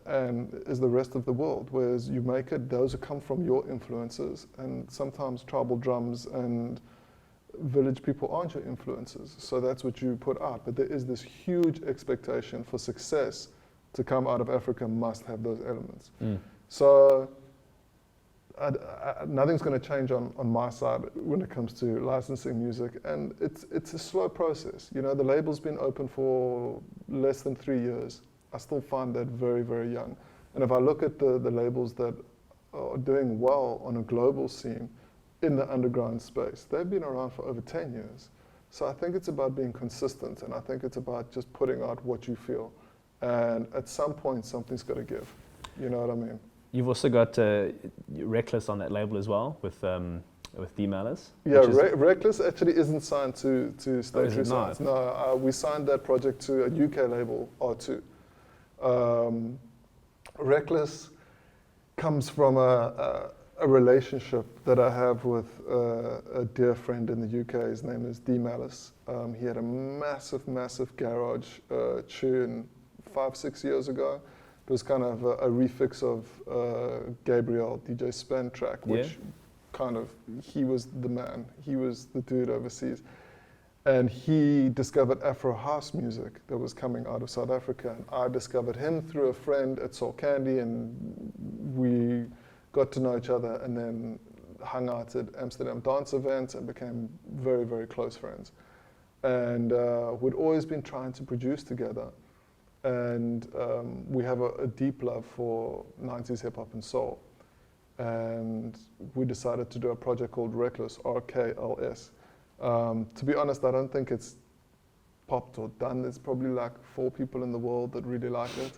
and as the rest of the world? Whereas you make it, those who come from your influences, and sometimes tribal drums and village people aren't your influences. So that's what you put out. But there is this huge expectation for success to come out of Africa must have those elements. So nothing's going to change on my side when it comes to licensing music, and it's a slow process. You know, the label's been open for less than 3 years. I still find that very, very young. And if I look at the labels that are doing well on a global scene in the underground space, they've been around for over 10 years. So I think it's about being consistent, and I think it's about just putting out what you feel. And at some point, something's got to give. You know what I mean? You've also got Reckless on that label as well with D Malice. Yeah, Reckless actually isn't signed to State Resigns. No, we signed that project to a UK label, R2. Reckless comes from a relationship that I have with a dear friend in the UK. His name is D Malice. He had a massive garage tune 5-6 years ago. It was kind of a refix of Gabriel, DJ Spen track, which kind of, he was the man. He was the dude overseas. And he discovered Afro house music that was coming out of South Africa. And I discovered him through a friend at Soul Candy, and we got to know each other and then hung out at Amsterdam dance events and became very, very close friends. And we'd always been trying to produce together. And we have a deep love for 90s hip hop and soul. And we decided to do a project called Reckless, RKLS. To be honest, I don't think it's popped or done. There's probably like 4 people in the world that really like it.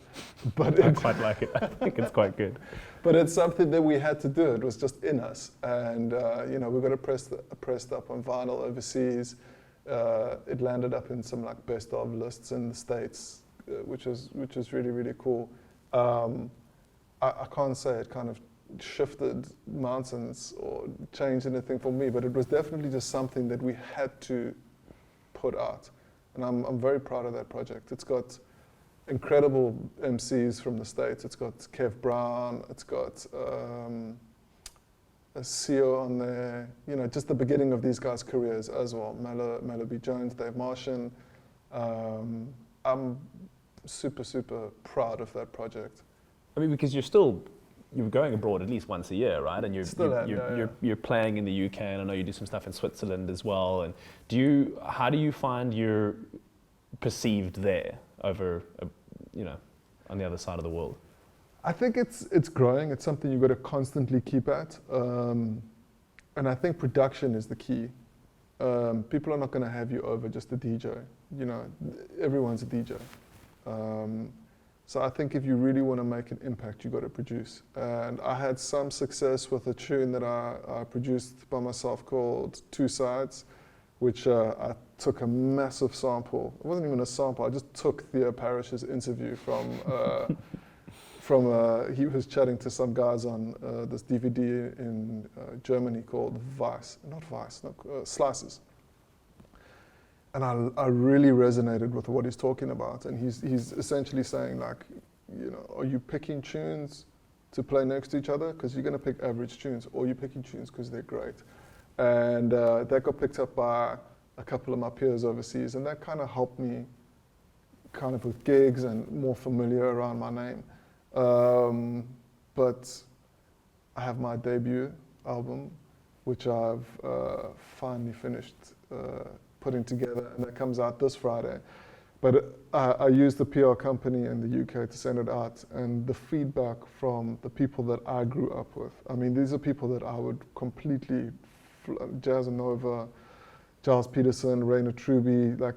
But I quite like it. I think it's quite good. But it's something that we had to do. It was just in us. And you know, we got it pressed up on vinyl overseas. It landed up in some like best of lists in the States, which is really, really cool. I can't say it kind of shifted mountains or changed anything for me, but it was definitely just something that we had to put out. And I'm very proud of that project. It's got incredible MCs from the States. It's got Kev Brown, it's got a CEO on there, you know, just the beginning of these guys' careers as well. Mello B. Jones, Dave Martian. I'm super, super proud of that project. I mean, because you're going abroad at least once a year, right? And you're playing in the UK, and I know you do some stuff in Switzerland as well. And how do you find you're perceived there over, you know, on the other side of the world? I think it's growing. It's something you've got to constantly keep at. And I think production is the key. People are not going to have you over just a DJ. You know, everyone's a DJ. So I think if you really want to make an impact, you've got to produce. And I had some success with a tune that I produced by myself called Two Sides, which I took a massive sample. It wasn't even a sample, I just took Theo Parrish's interview from, he was chatting to some guys on this DVD in Germany called Slices. And I really resonated with what he's talking about. And he's essentially saying, like, you know, are you picking tunes to play next to each other? Because you're going to pick average tunes, or you're picking tunes because they're great. And that got picked up by a couple of my peers overseas. And that kind of helped me kind of with gigs and more familiar around my name. But I have my debut album, which I've finally finished putting together, and that comes out this Friday. But I used the PR company in the UK to send it out, and the feedback from the people that I grew up with, I mean, these are people that I would completely, Jazz Nova, Giles Peterson, Rainer Truby, like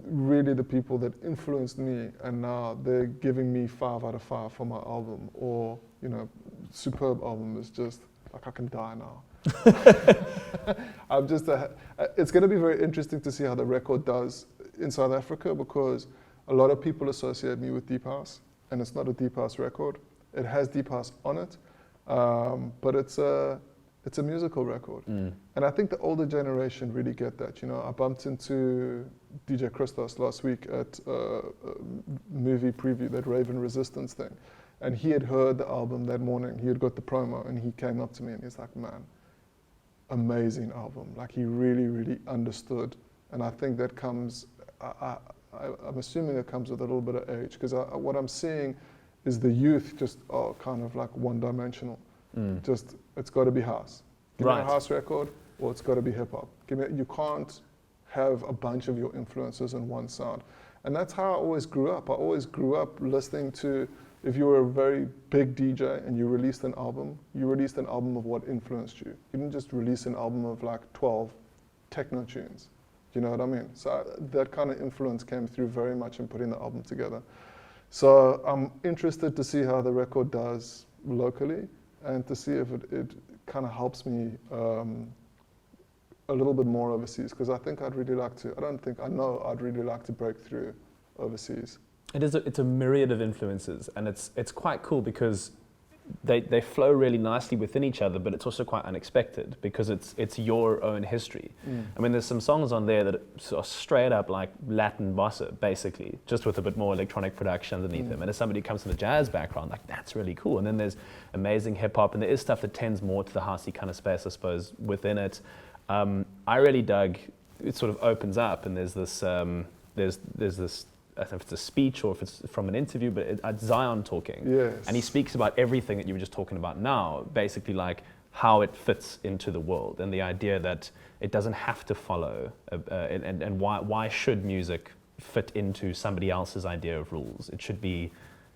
really the people that influenced me, and now they're giving me 5 out of 5 for my album, or, you know, superb album is just, like, I can die now. It's going to be very interesting to see how the record does in South Africa, because a lot of people associate me with Deep House, and it's not a Deep House record. It has Deep House on it, but it's It's a musical record. Mm. And I think the older generation really get that. You know, I bumped into DJ Christos last week at a movie preview, that Raven Resistance thing. And he had heard the album that morning. He had got the promo, and he came up to me and he's like, man, amazing album. Like, he really, really understood. And I think that comes, I'm assuming it comes with a little bit of age, because what I'm seeing is the youth just are kind of like one-dimensional. Mm. Just, it's got to be house. Give me Right. a house record, or it's got to be hip-hop. You can't have a bunch of your influences in one sound. And that's how I always grew up. I always grew up listening to, if you were a very big DJ and you released an album of what influenced you. You didn't just release an album of like 12 techno tunes. You know what I mean? So that kind of influence came through very much in putting the album together. So I'm interested to see how the record does locally, and to see if it kind of helps me a little bit more overseas, because I think I'd really like to, I know I'd really like to break through overseas. It's a myriad of influences, and it's quite cool because they flow really nicely within each other, but it's also quite unexpected because it's your own history. Mm. I mean, there's some songs on there that are straight up like Latin bossa, basically, just with a bit more electronic production underneath them. And as somebody who comes from the jazz background, like, that's really cool. And then there's amazing hip hop, and there is stuff that tends more to the housey kind of space, I suppose, within it. I really dug, it sort of opens up, and there's this, there's this, I don't know if it's a speech or if it's from an interview, but it's Zion talking. Yes. And he speaks about everything that you were just talking about now, basically like how it fits into the world, and the idea that it doesn't have to follow, and why should music fit into somebody else's idea of rules? It should be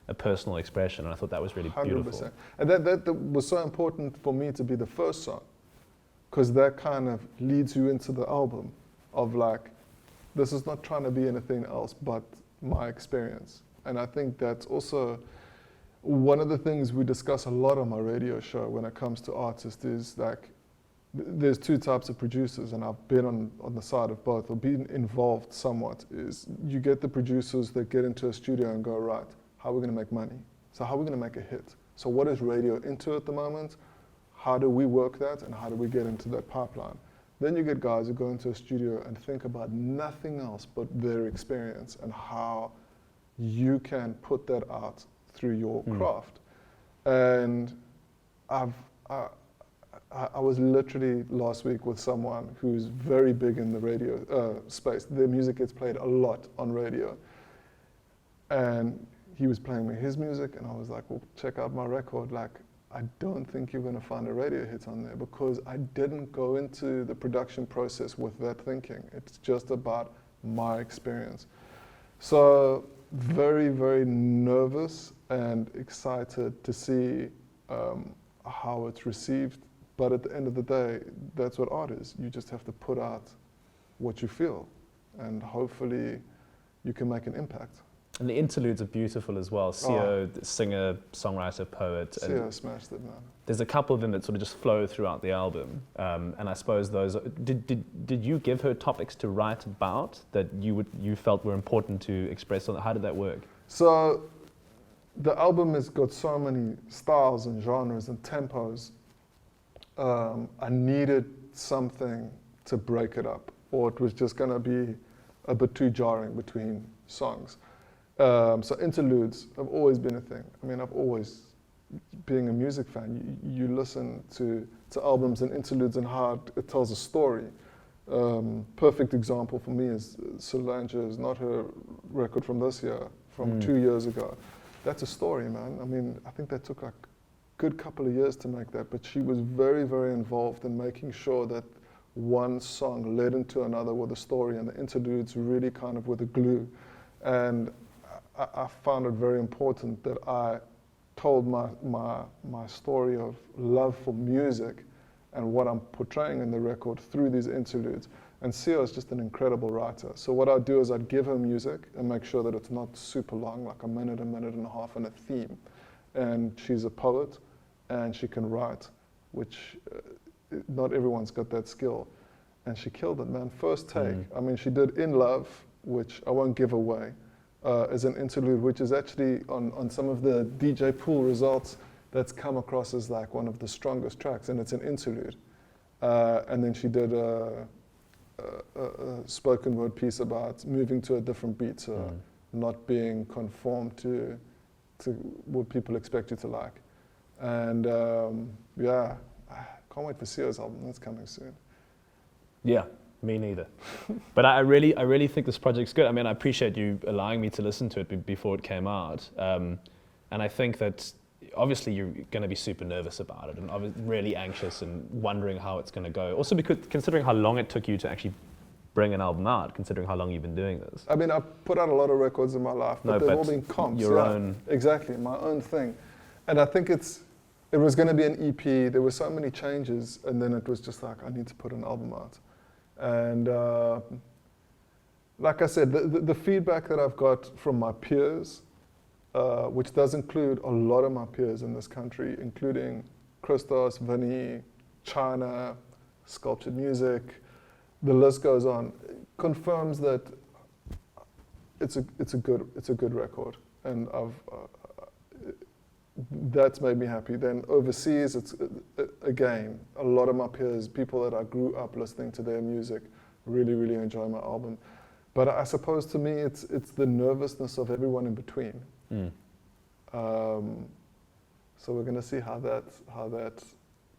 a personal expression, and I thought that was really 100%. beautiful. And that was so important for me to be the first song, because that kind of leads you into the album of like, this is not trying to be anything else but my experience. And I think that's also one of the things we discuss a lot on my radio show when it comes to artists, is like, there's two types of producers, and I've been on the side of both, or been involved somewhat. Is you get the producers that get into a studio and go, right, how are we gonna make money? So how are we gonna make a hit? So what is radio into at the moment? How do we work that, and how do we get into that pipeline? Then you get guys who go into a studio and think about nothing else but their experience and how you can put that out through your craft. And I was literally last week with someone who's very big in the radio space. Their music gets played a lot on radio. And he was playing me his music, and I was like, well, check out my record. Like, I don't think you're going to find a radio hit on there, because I didn't go into the production process with that thinking. It's just about my experience. So very, very nervous and excited to see how it's received. But at the end of the day, that's what art is. You just have to put out what you feel, and hopefully you can make an impact. And the interludes are beautiful as well. Sio, the singer, songwriter, poet. Sio smashed it, man. There's a couple of them that sort of just flow throughout the album. And I suppose those, did you give her topics to write about that you felt were important to express? How did that work? So the album has got so many styles and genres and tempos. I needed something to break it up, or it was just gonna be a bit too jarring between songs. So interludes have always been a thing. I mean, I've always, being a music fan, you listen to albums and interludes and how it tells a story. Perfect example for me is Solange is not her record from this year, from 2 years ago. That's a story, man. I mean, I think that took like a good couple of years to make that, but she was very, very involved in making sure that one song led into another with a story, and the interludes really kind of were the glue. And I found it very important that I told my story of love for music and what I'm portraying in the record through these interludes. And Sio is just an incredible writer. So what I'd do is I'd give her music and make sure that it's not super long, like a minute and a half, and a theme. And she's a poet, and she can write, which not everyone's got that skill. And she killed it, man. First take. I mean, she did In Love, which I won't give away, as an interlude, which is actually on some of the DJ pool results. that's come across as like one of the strongest tracks, and it's an interlude. And then she did a spoken word piece about moving to a different beat, so not being conformed to what people expect you to like. And yeah, I can't wait for Sio's album. That's coming soon. Yeah, me neither. But I really think this project's good. I mean, I appreciate you allowing me to listen to it before it came out. And I think that obviously you're going to be super nervous about it and really anxious and wondering how it's going to go. Also because considering how long it took you to actually bring an album out, considering how long you've been doing this. I mean, I've put out a lot of records in my life, but they've all been comps. Your own. Exactly, my own thing. And I think it was going to be an EP. There were so many changes, and then it was just like, I need to put an album out. And like I said, the feedback that I've got from my peers, which does include a lot of my peers in this country, including Christos, Vinny, China, Sculptured Music, the list goes on, confirms that it's a good record, and that's made me happy. Then overseas, it's again a lot of my peers, people that I grew up listening to their music, really enjoy my album. But I suppose to me, it's the nervousness of everyone in between. So we're going to see how that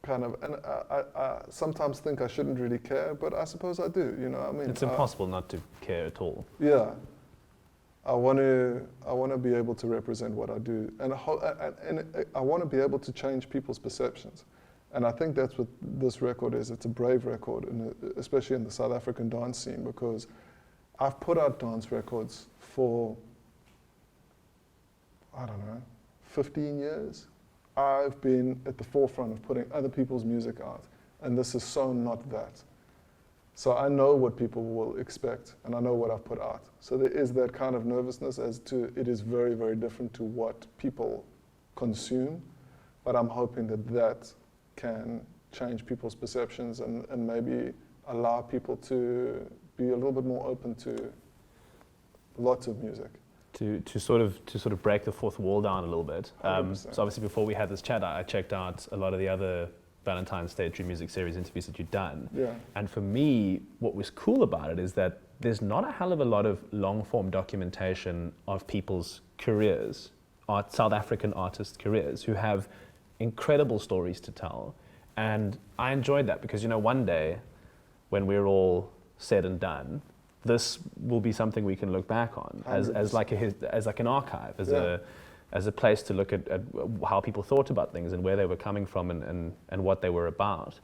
kind of, and I sometimes think I shouldn't really care, but I suppose I do. You know, I mean, it's impossible not to care at all. Yeah, I want to be able to represent what I do, and I want to be able to change people's perceptions, and I think that's what this record is. It's a brave record, and especially in the South African dance scene, because I've put out dance records for, I don't know, 15 years. I've been at the forefront of putting other people's music out, and this is so not that. So I know what people will expect, and I know what I've put out. So there is that kind of nervousness as to it is very different to what people consume, but I'm hoping that can change people's perceptions and maybe allow people to be a little bit more open to lots of music. To sort of break the fourth wall down a little bit. So obviously before we had this chat, I checked out a lot of the other Ballantine State True Music Series interviews that you've done. Yeah. And for me, what was cool about it is that there's not a hell of a lot of long-form documentation of people's careers, South African artists' careers, who have incredible stories to tell. And I enjoyed that because, you know, one day when we're all said and done, this will be something we can look back on as like an archive, as a place to look at how people thought about things and where they were coming from and what they were about.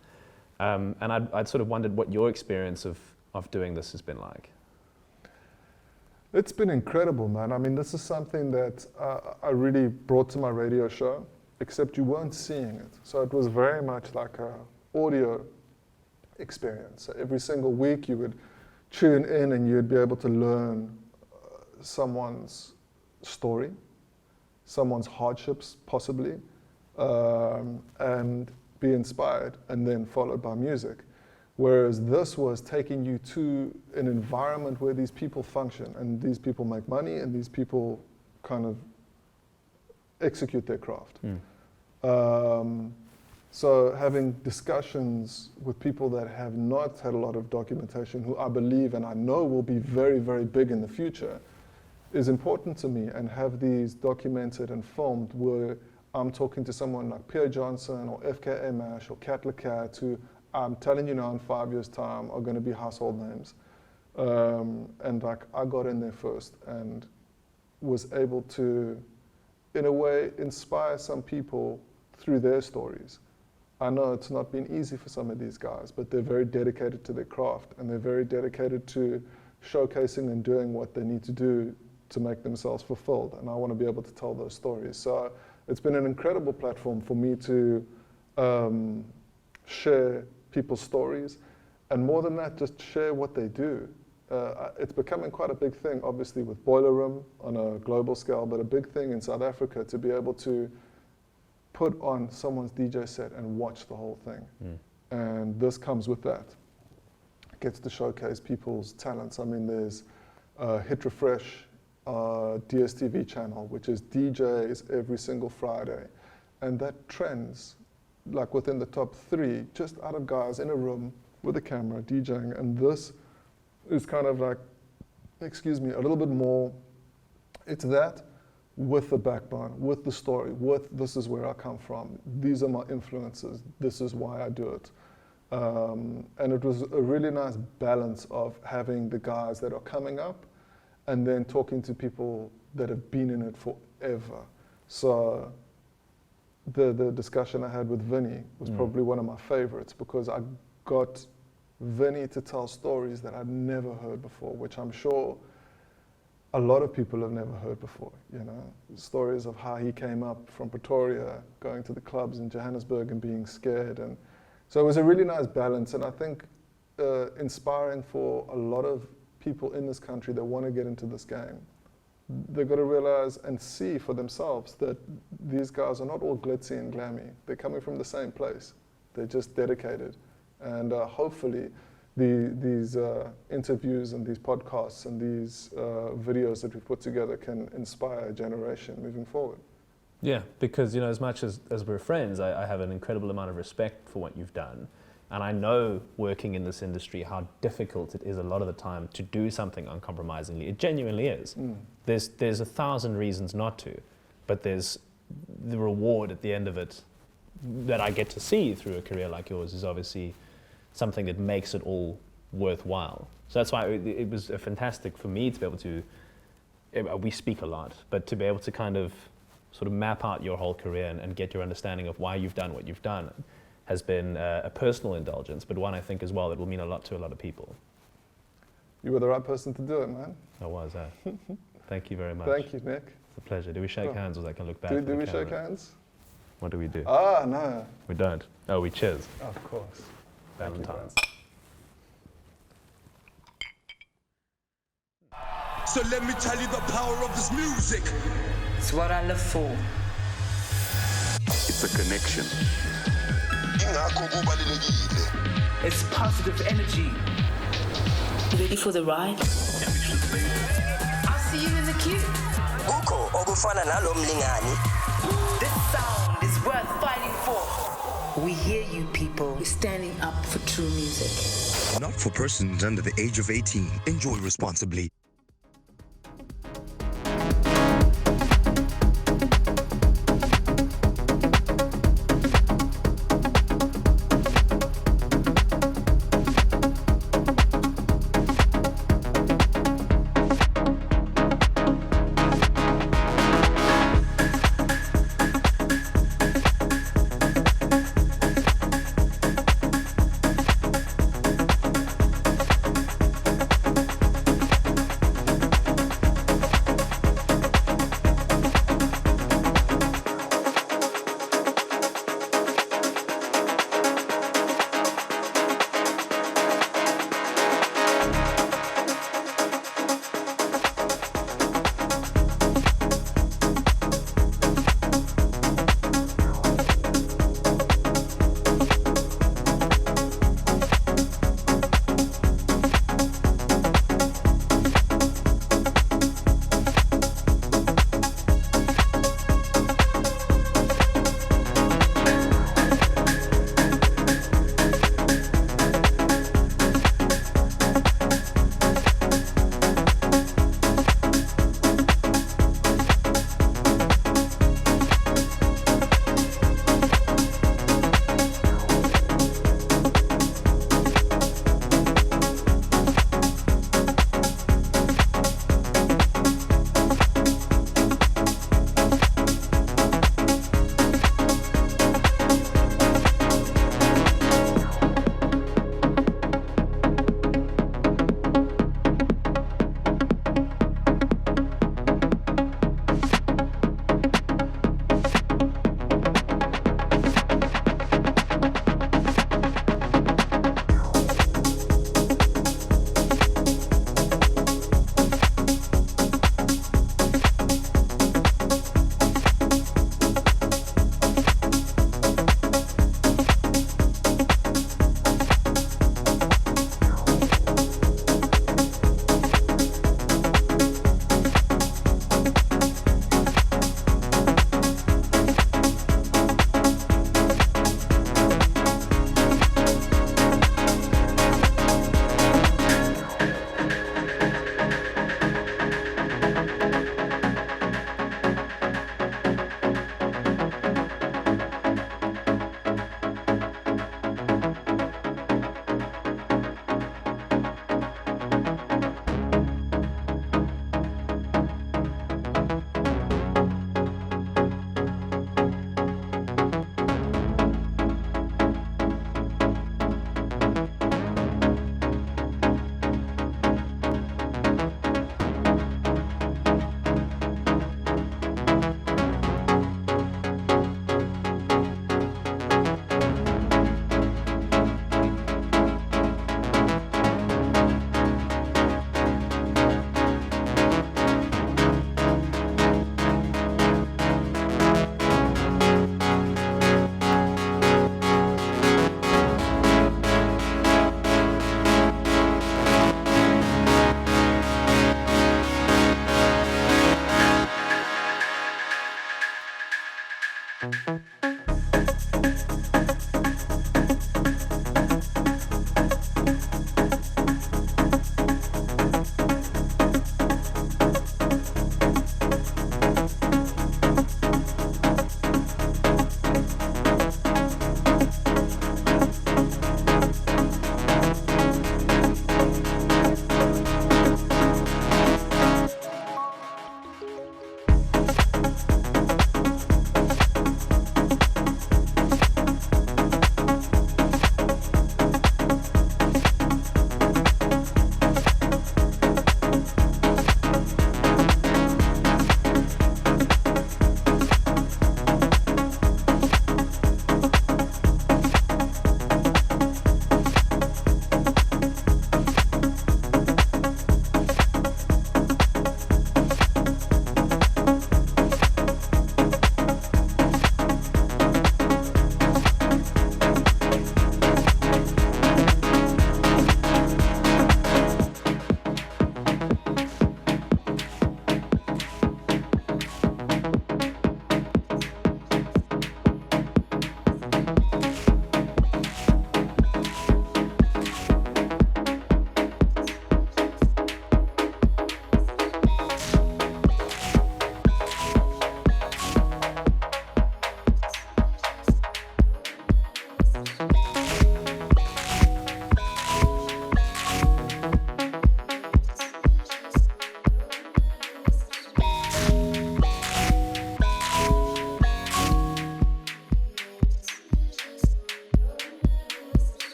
And I'd sort of wondered what your experience of doing this has been like. It's been incredible, man. I mean, this is something that I really brought to my radio show, except you weren't seeing it. So it was very much like a audio experience. So every single week you would tune in and you'd be able to learn someone's story, someone's hardships possibly, and be inspired, and then followed by music. Whereas this was taking you to an environment where these people function, and these people make money, and these people kind of execute their craft. So having discussions with people that have not had a lot of documentation, who I believe and I know will be very big in the future, is important to me, and have these documented and filmed where I'm talking to someone like Pierre Johnson or FK Amash or Cat LeCat, who I'm telling you now in 5 years' time are going to be household names. And like I got in there first and was able to, in a way, inspire some people through their stories. I know it's not been easy for some of these guys, but they're very dedicated to their craft, and they're very dedicated to showcasing and doing what they need to do to make themselves fulfilled. And I want to be able to tell those stories. So it's been an incredible platform for me to share people's stories, and more than that, just share what they do. It's becoming quite a big thing, obviously, with Boiler Room on a global scale, but a big thing in South Africa to be able to put on someone's DJ set and watch the whole thing. And this comes with that. It gets to showcase people's talents. I mean, there's Hit Refresh DSTV channel, which is DJs every single Friday. and that trends like within the top 3, just out of guys in a room with a camera DJing, and this is kind of like, excuse me, a little bit more, it's that with the backbone, with the story, with this is where I come from, these are my influences, this is why I do it. And it was a really nice balance of having the guys that are coming up and then talking to people that have been in it forever. So the discussion I had with Vinny was probably one of my favorites, because I got Vinny to tell stories that I'd never heard before, which I'm sure a lot of people have never heard before, you know. Stories of how he came up from Pretoria, going to the clubs in Johannesburg and being scared. And so it was a really nice balance, and I think inspiring for a lot of people in this country that want to get into this game. They've got to realize and see for themselves that these guys are not all glitzy and glammy. They're coming from the same place. They're just dedicated. And hopefully these interviews and these podcasts and these videos that we've put together can inspire a generation moving forward. Yeah, because, you know, as much as we're friends, I have an incredible amount of respect for what you've done. And I know, working in this industry, how difficult it is a lot of the time to do something uncompromisingly. It genuinely is. There's 1,000 reasons not to, but there's the reward at the end of it that I get to see through a career like yours is obviously something that makes it all worthwhile. So that's why it was fantastic for me to be able to, we speak a lot, but to be able to kind of sort of map out your whole career and get your understanding of why you've done what you've done has been a personal indulgence, but one I think as well that will mean a lot to a lot of people. You were the right person to do it, man. I was, Thank you very much. Thank you, Nick. It's a pleasure. Do we shake hands, or that can look bad? Do we shake hands? What do we do? Ah, no. We don't. Oh, we cheers. Of course. Ballantines. So let me tell you the power of this music. It's what I live for. It's a connection. It's positive energy. Ready for the ride? I'll see you in the queue. This sound is worth fighting for. We hear you, people. We're standing up for true music. Not for persons under the age of 18. Enjoy responsibly.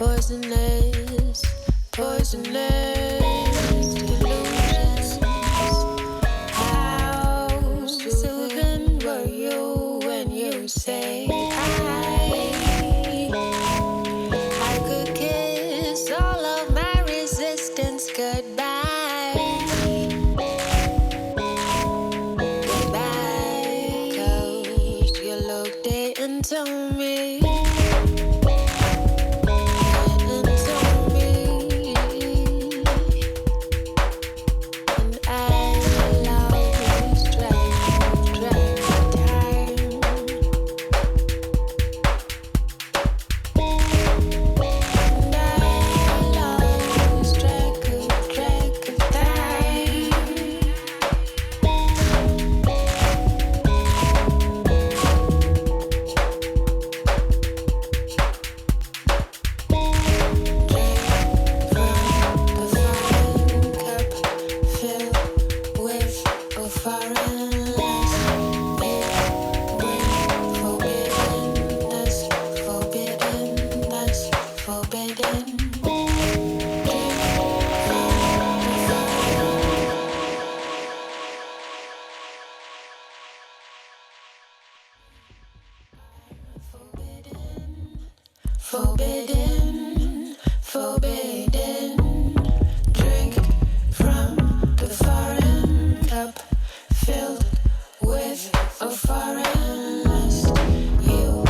poisonous, poisonous delusions. How soothing were you when you say I could kiss all of my resistance goodbye. Goodbye, 'cause you looked into me. Forbidden, forbidden, drink from the foreign cup filled with a foreign lust. You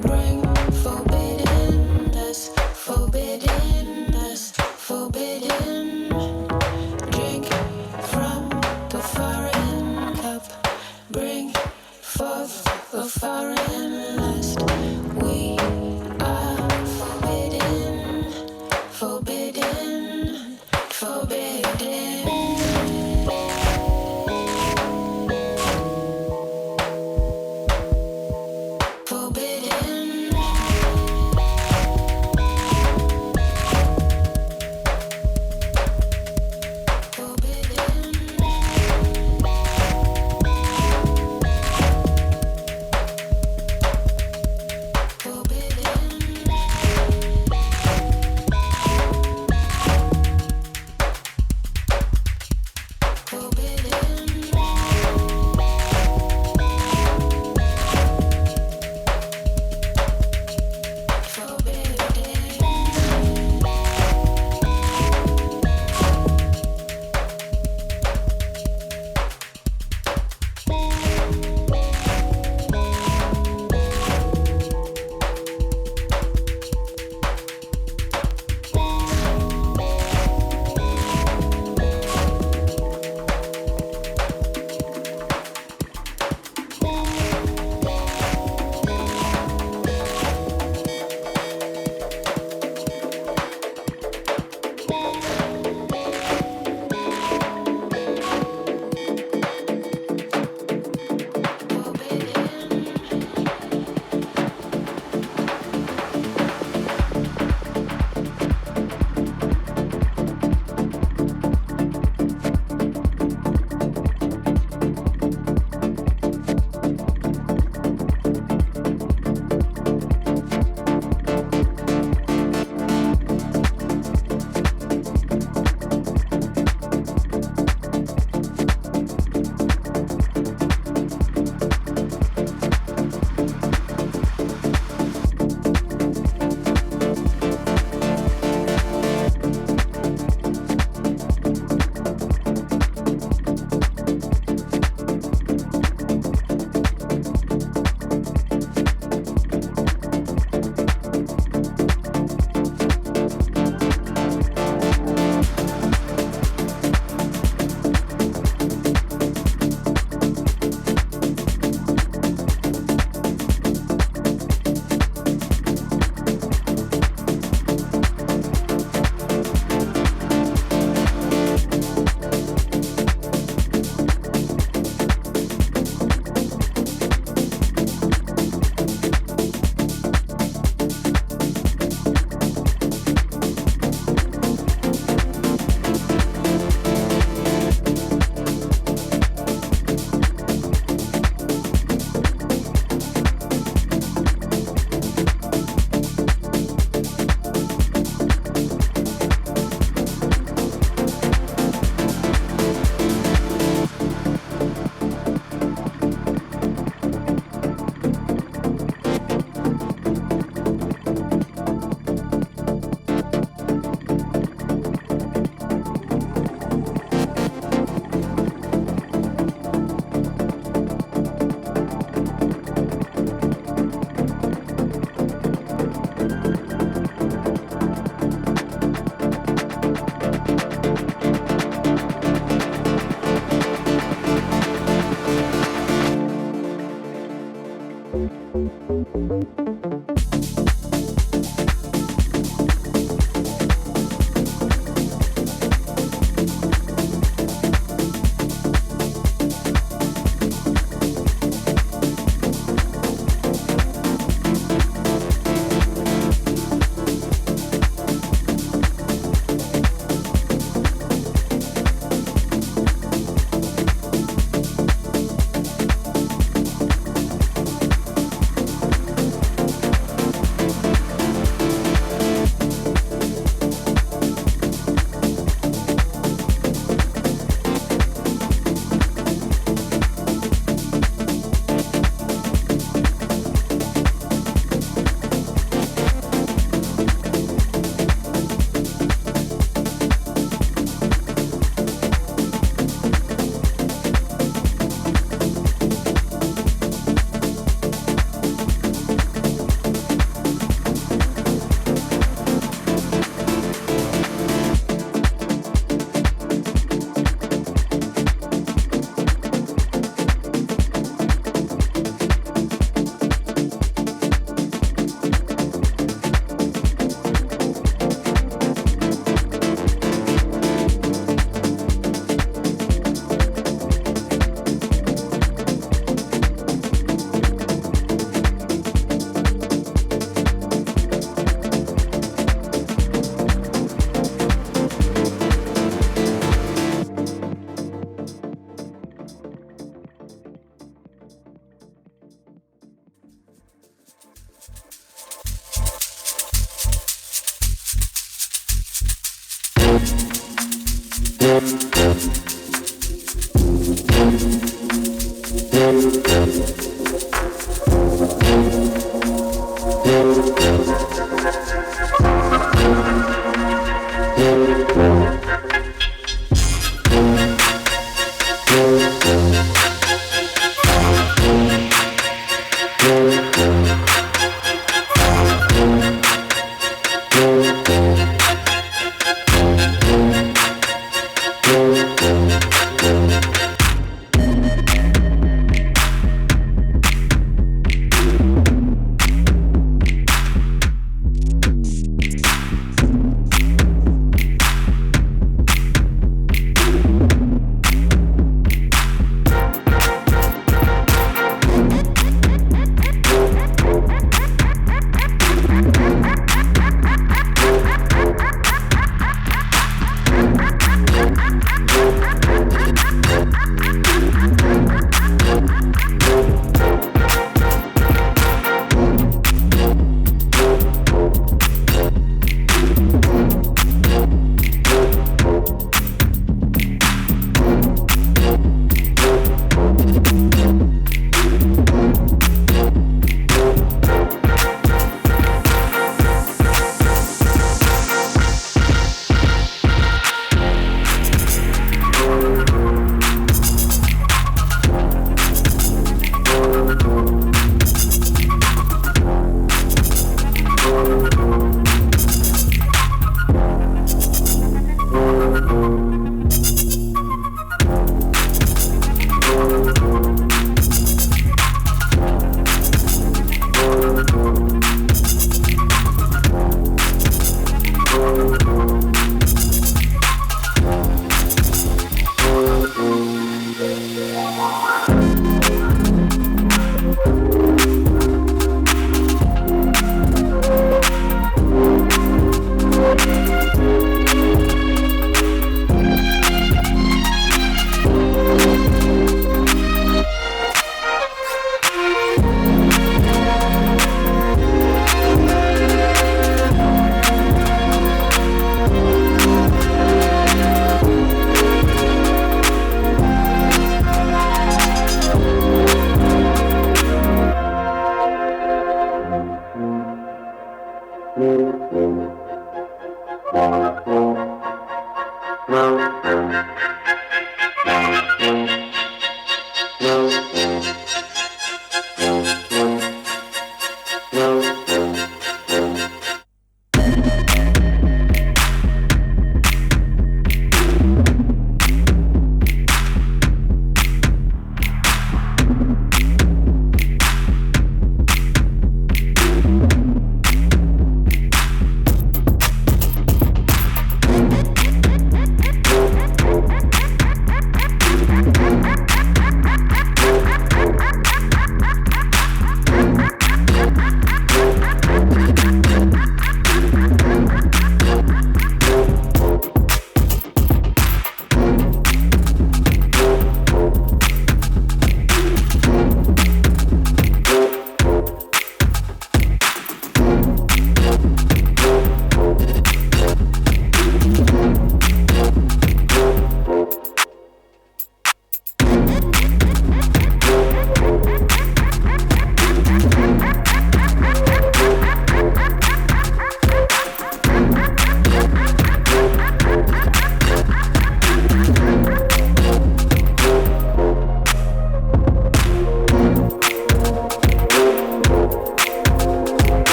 bring forbiddenness, forbiddenness, forbidden. Drink from the foreign cup, bring forth a foreign lust. We are forbidden, forbidden, forbidden. Forbidden. Forbidden.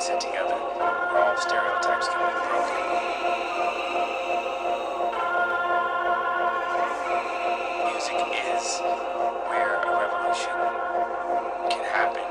said together, where all stereotypes can be broken. Music is where a revolution can happen.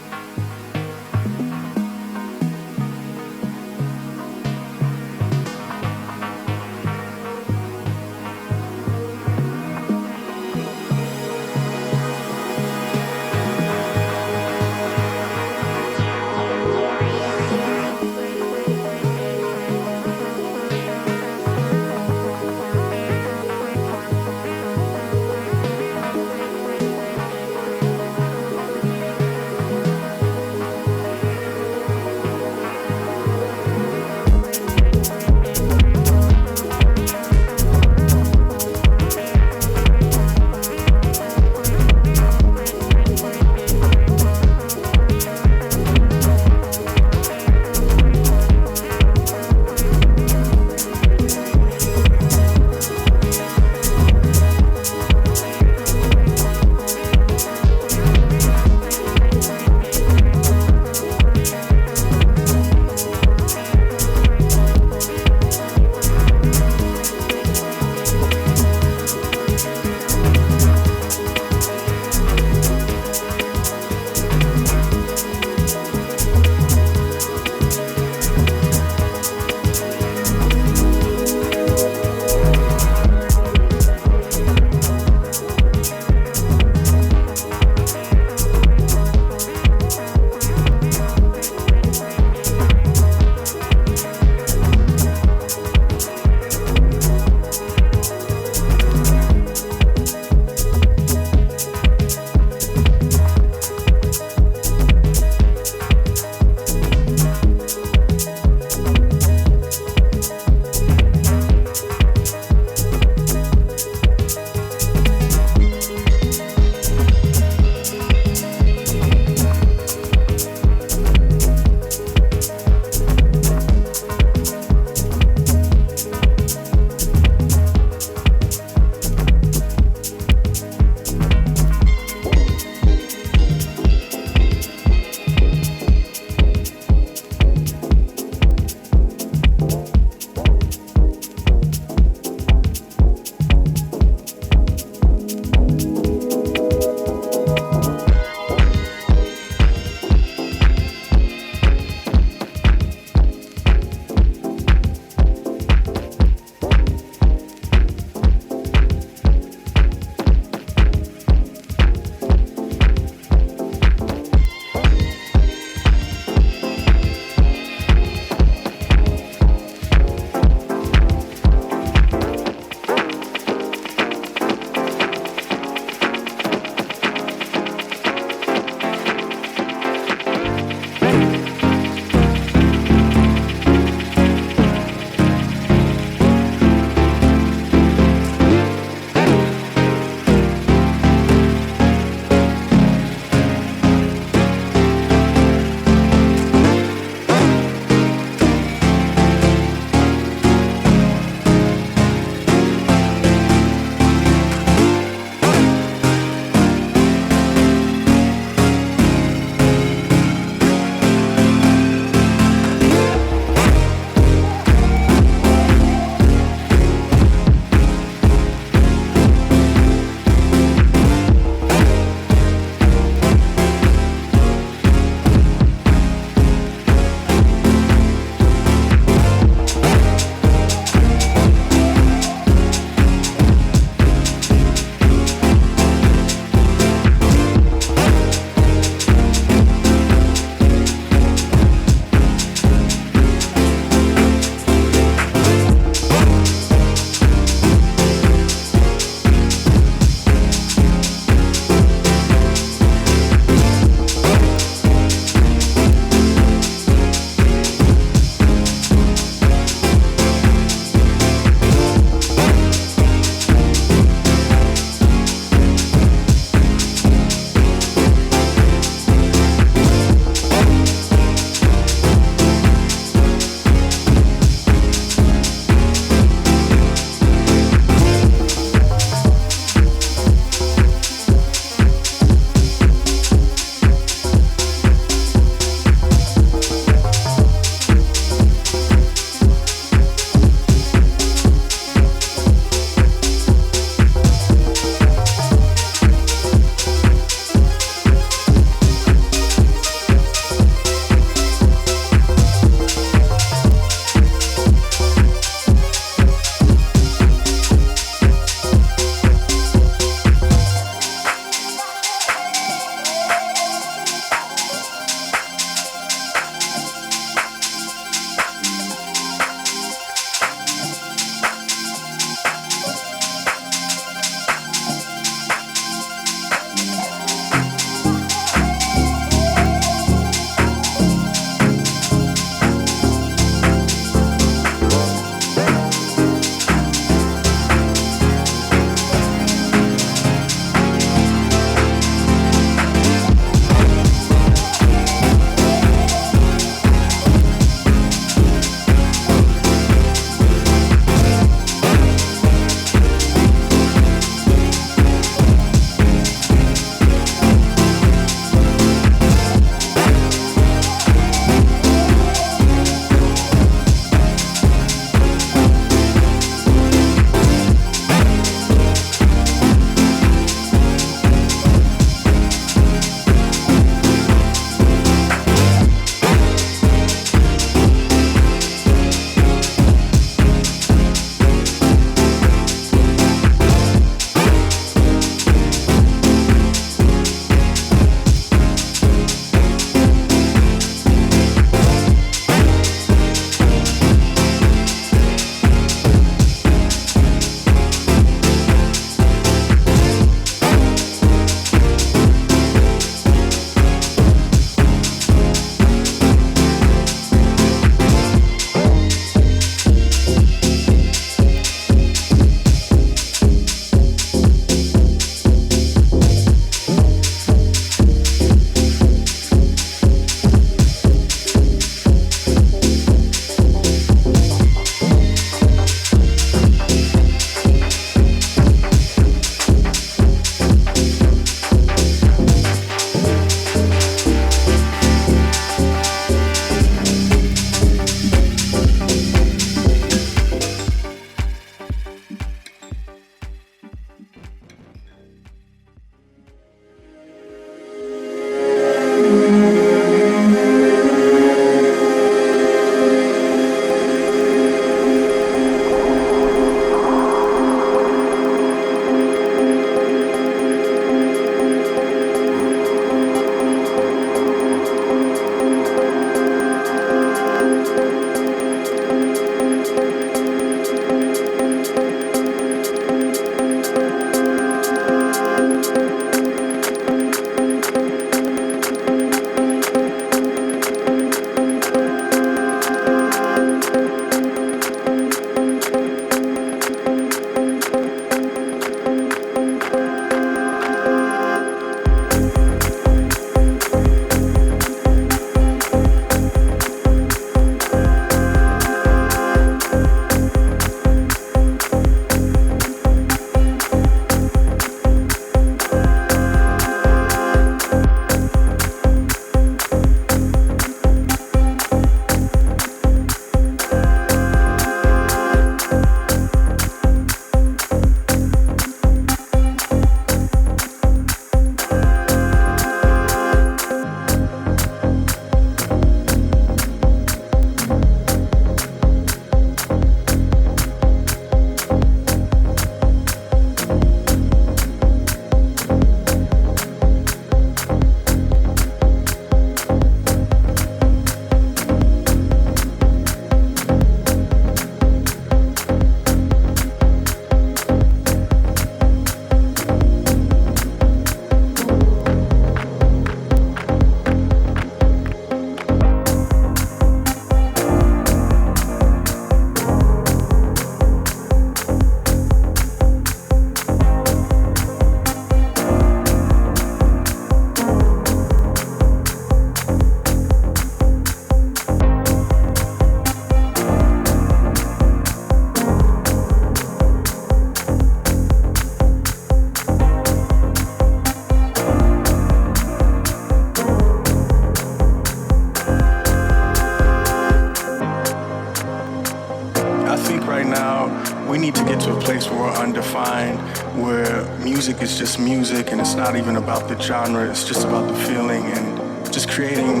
we need to get to a place where we're undefined, where music is just music and it's not even about the genre, it's just about the feeling and just creating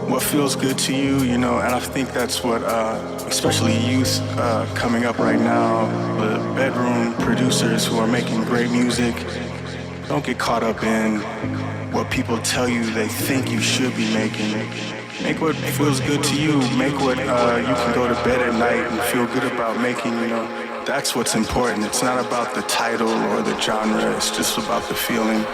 what feels good to you, you know. And I think that's what, especially youth coming up right now, the bedroom producers who are making great music, don't get caught up in what people tell you they think you should be making. Make what feels good to you. Make what you can go to bed at night and feel good about making, you know. That's what's important. It's not about the title or the genre. It's just about the feeling.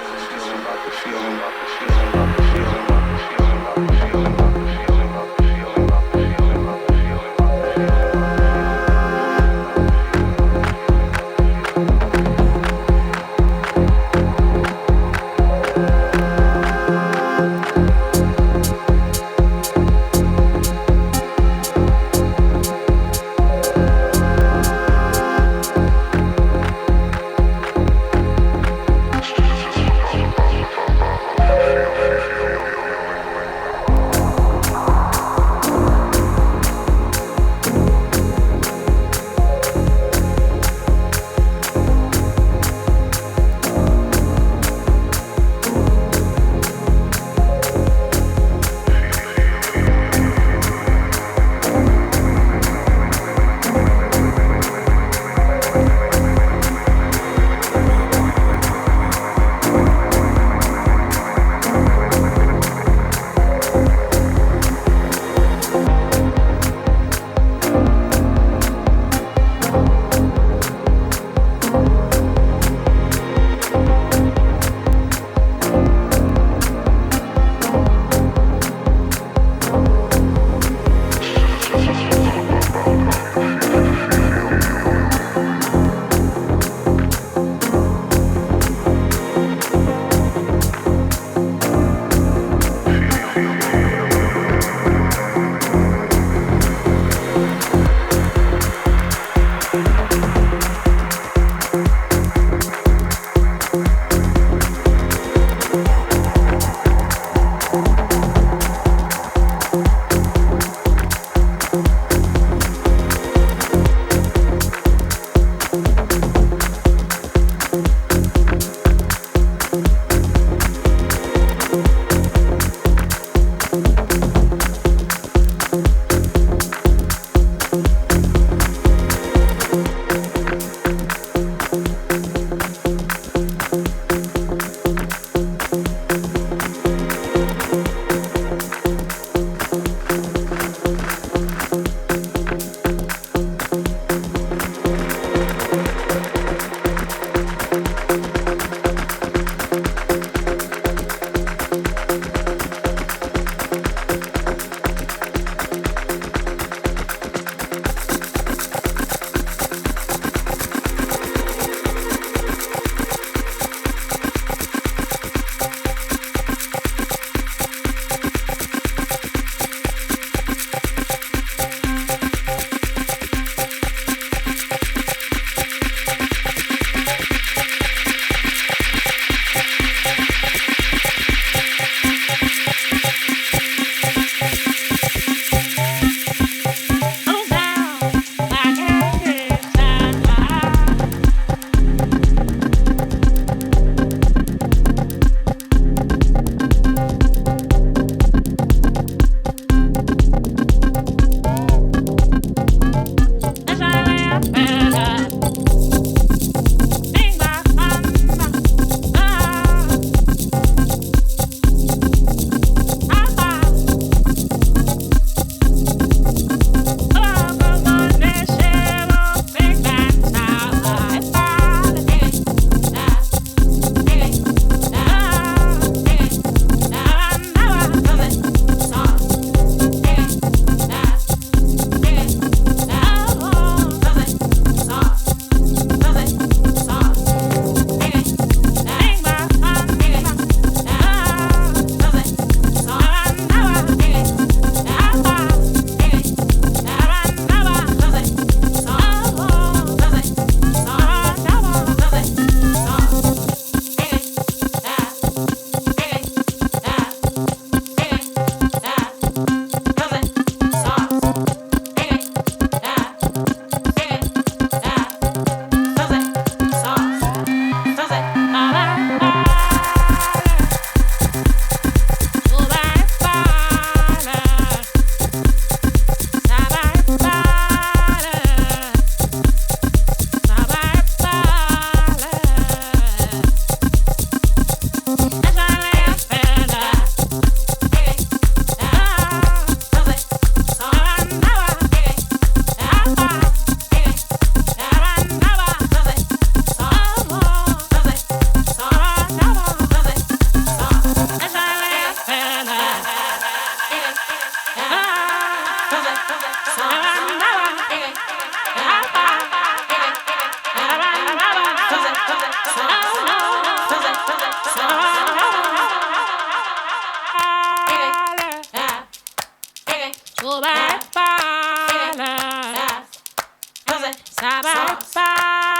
Bye.